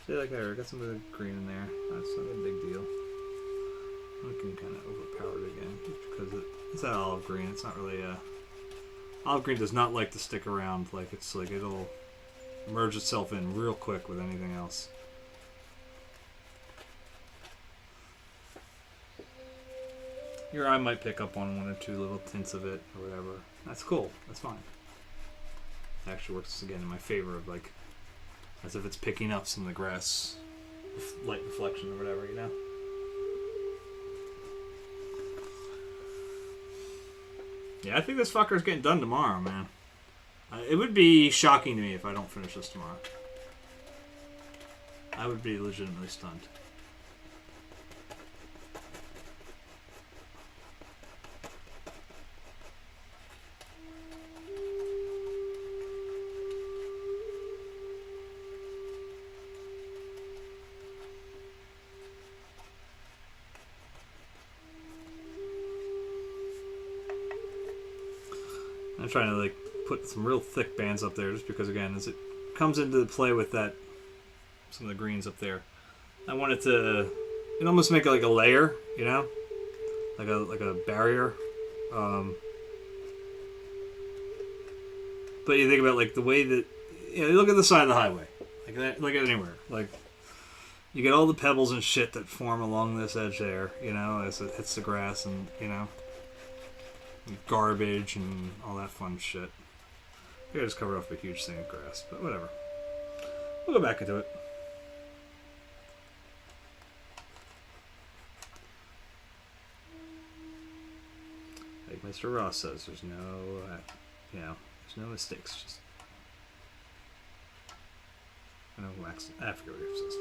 See, like there, I got some of the green in there. That's not a big deal. I can kind of overpower it again because it's that olive green. It's not really a... Olive green does not like to stick around. Like, it's like it'll merge itself in real quick with anything else. Your eye might pick up on one or two little tints of it or whatever. That's cool. That's fine. It actually works again in my favor of like, as if it's picking up some of the grass light reflection or whatever, you know? Yeah, I think this fucker's getting done tomorrow, man. It would be shocking to me if I don't finish this tomorrow. I would be legitimately stunned. I'm trying to like put some real thick bands up there just because, again, as it comes into play with that, some of the greens up there, I want it to almost make it like a layer, you know, like a barrier. But you think about like the way that, you know, look at the side of the highway, like that, look at anywhere, like you get all the pebbles and shit that form along this edge there, you know, as it hits the grass, and you know, garbage and all that fun shit. I just covered off a huge thing of grass, but whatever. We'll go back into it. Like Mr. Ross says, there's no, you know, there's no mistakes. Just, I forget what he says.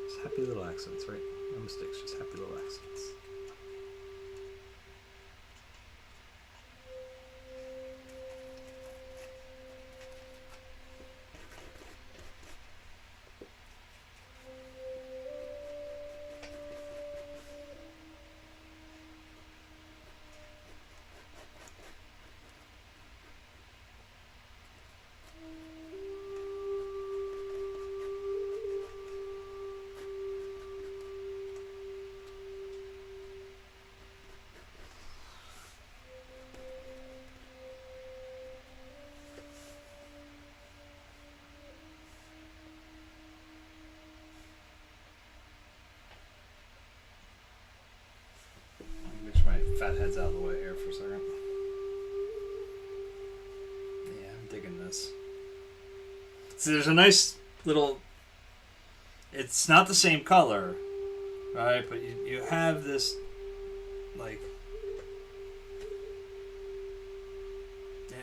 Just happy little accents, right? No mistakes, just happy little accents. Fat head's out of the way here for a second. Yeah, I'm digging this. So there's a nice little... It's not the same color, right? But you have this, like...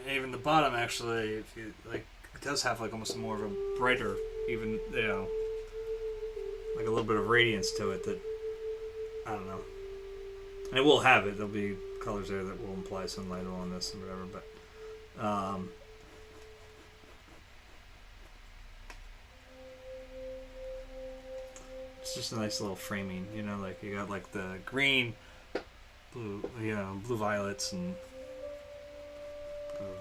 And even the bottom, actually, if you like, it does have like almost more of a brighter, even, you know, like a little bit of radiance to it that, I don't know. And it will have it. There'll be colors there that will imply some light on this and whatever, but it's just a nice little framing, you know, like you got like the green, blue, you know, blue violets and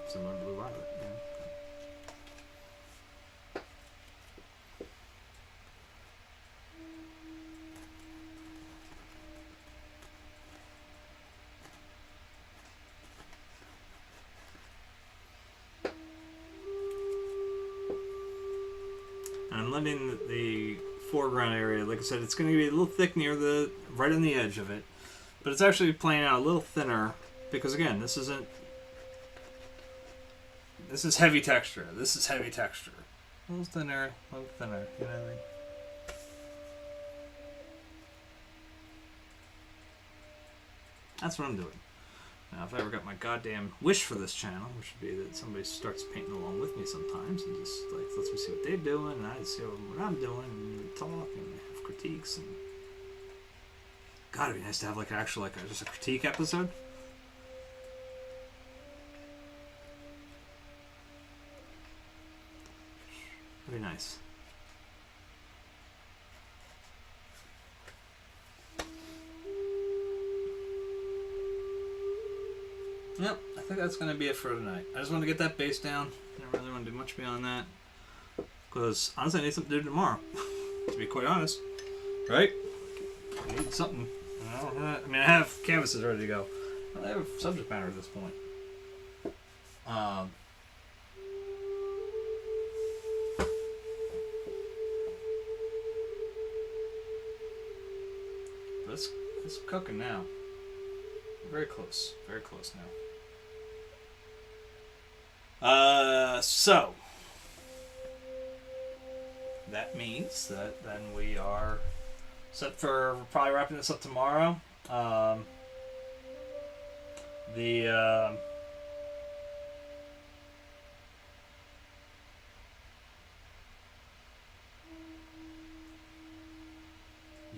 similar blue violet, yeah. I'm letting the foreground area, like I said, it's going to be a little thick near the, right on the edge of it, but it's actually playing out a little thinner because, again, this isn't, This is heavy texture. This is heavy texture. A little thinner, you know what I mean? That's what I'm doing. Now, if I ever got my goddamn wish for this channel, which would be that somebody starts painting along with me sometimes and just like lets me see what they're doing and I see what I'm doing and we talk and have critiques and God, it'd be nice to have like actual just a critique episode. That'd be nice. Yep, I think that's going to be it for tonight. I just want to get that bass down. I don't really want to do much beyond that. Because, honestly, I need something to do tomorrow. To be quite honest. Right? I need something. I mean, I have canvases ready to go. I have subject matter at this point. But it's cooking now. Very close. Very close now. So that means that then we are set for probably wrapping this up tomorrow. You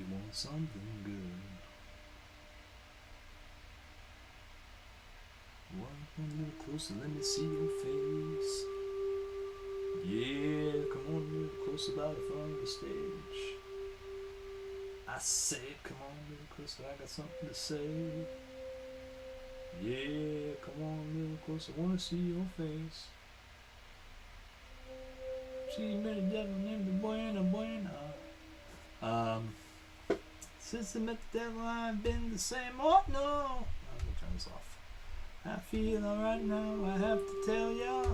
want something good. Walk a little closer, let me see your face. Yeah, come on a little closer by the front of the stage. I said, come on a little closer, I got something to say. Yeah, come on a little closer, wanna see your face. See, met a devil named the Buena Buena. Since I met the devil, I've been the same. Oh no! I'm gonna turn this off. I feel alright now, I have to tell ya.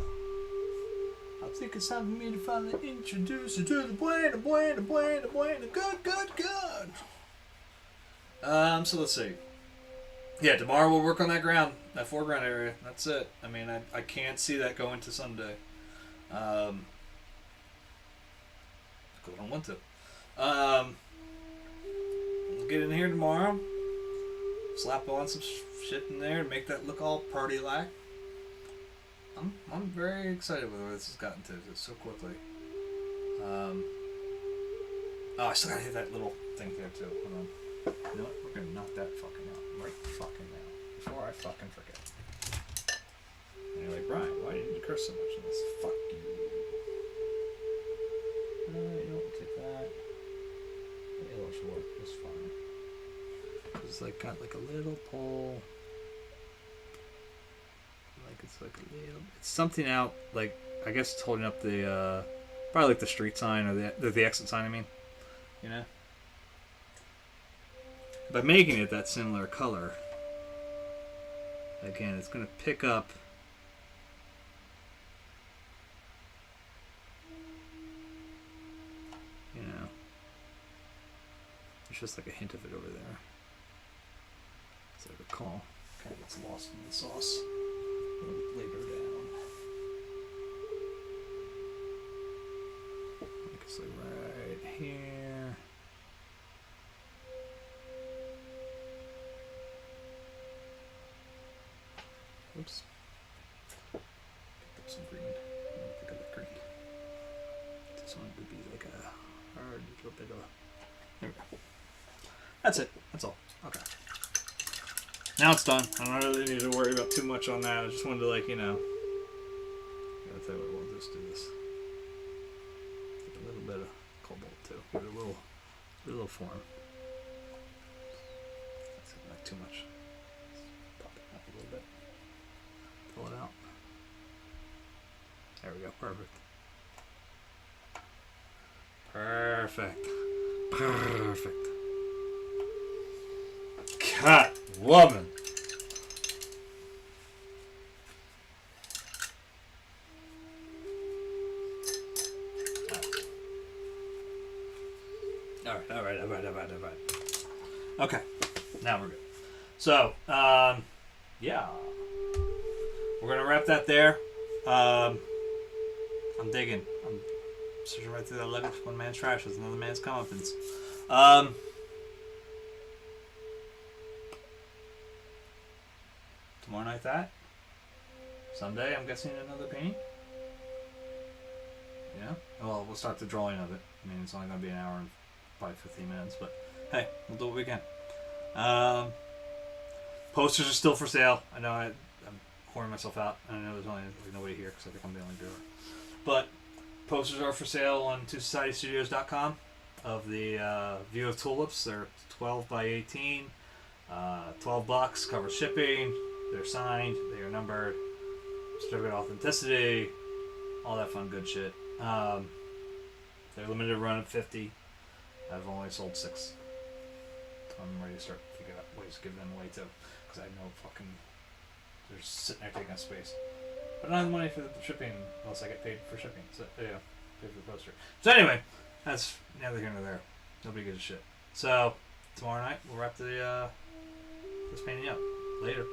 I think it's time for me to finally introduce you to the Buena, Buena, Buena, Buena. Good, good, good. So let's see. Yeah, tomorrow we'll work on that ground, that foreground area. That's it. I mean, I can't see that going to Sunday. I don't want to. We'll get in here tomorrow. Slap on some shit in there and make that look all party-like. I'm very excited with where this has gotten to just so quickly. Oh, I still gotta hit that little thing there too. Hold on. You know what? We're gonna knock that fucking out right fucking now before I fucking forget. And you're like, Brian, why did you curse so much in this? Fuck you. You know, take that. It'll work just fine. It's like got like a little pole. Like it's like a little. It's something out. Like I guess it's holding up the probably like the street sign or the exit sign. I mean, you know. By making it that similar color, again, it's gonna pick up. You know. There's just like a hint of it over there. As I recall, kind of gets lost in the sauce a little bit later down. Like it's like right here. Oops. Picked up some green. I don't think I like green. This one would be like a hard little bit of. There we go. That's it. That's all. Okay. Now it's done. I don't really need to worry about too much on that. I just wanted to, like, you know. I'll tell you what, we'll just do this. Take a little bit of cobalt too. Give it a little form. That's not too much. Pop it up a little bit. Pull it out. There we go. Perfect. Perfect. Perfect. God, woman. All right. Okay, now we're good. So, yeah, we're gonna wrap that there. I'm digging. I'm searching right through that luggage. One man's trash is another man's comeuppance. Tomorrow night that. Sunday, I'm guessing another painting. Yeah. Well, we'll start the drawing of it. I mean, it's only going to be an hour and probably 15 minutes, but hey, we'll do what we can. Posters are still for sale. I know I'm pouring myself out. I know there's only nobody here because I think I'm the only viewer. But posters are for sale on twosocietystudios.com of the View of Tulips. They're 12 by 18, $12, covers shipping. They're signed. They are numbered. Certificate of authenticity. All that fun good shit. They're limited run at 50. I've only sold 6. I'm ready to start figuring out ways to give them away too, because I know fucking they're sitting there taking up space. But I don't have the money for the shipping unless I get paid for shipping. So yeah, pay for the poster. So anyway, that's neither here nor there. Nobody gives a shit. So tomorrow night we'll wrap this painting up. Later.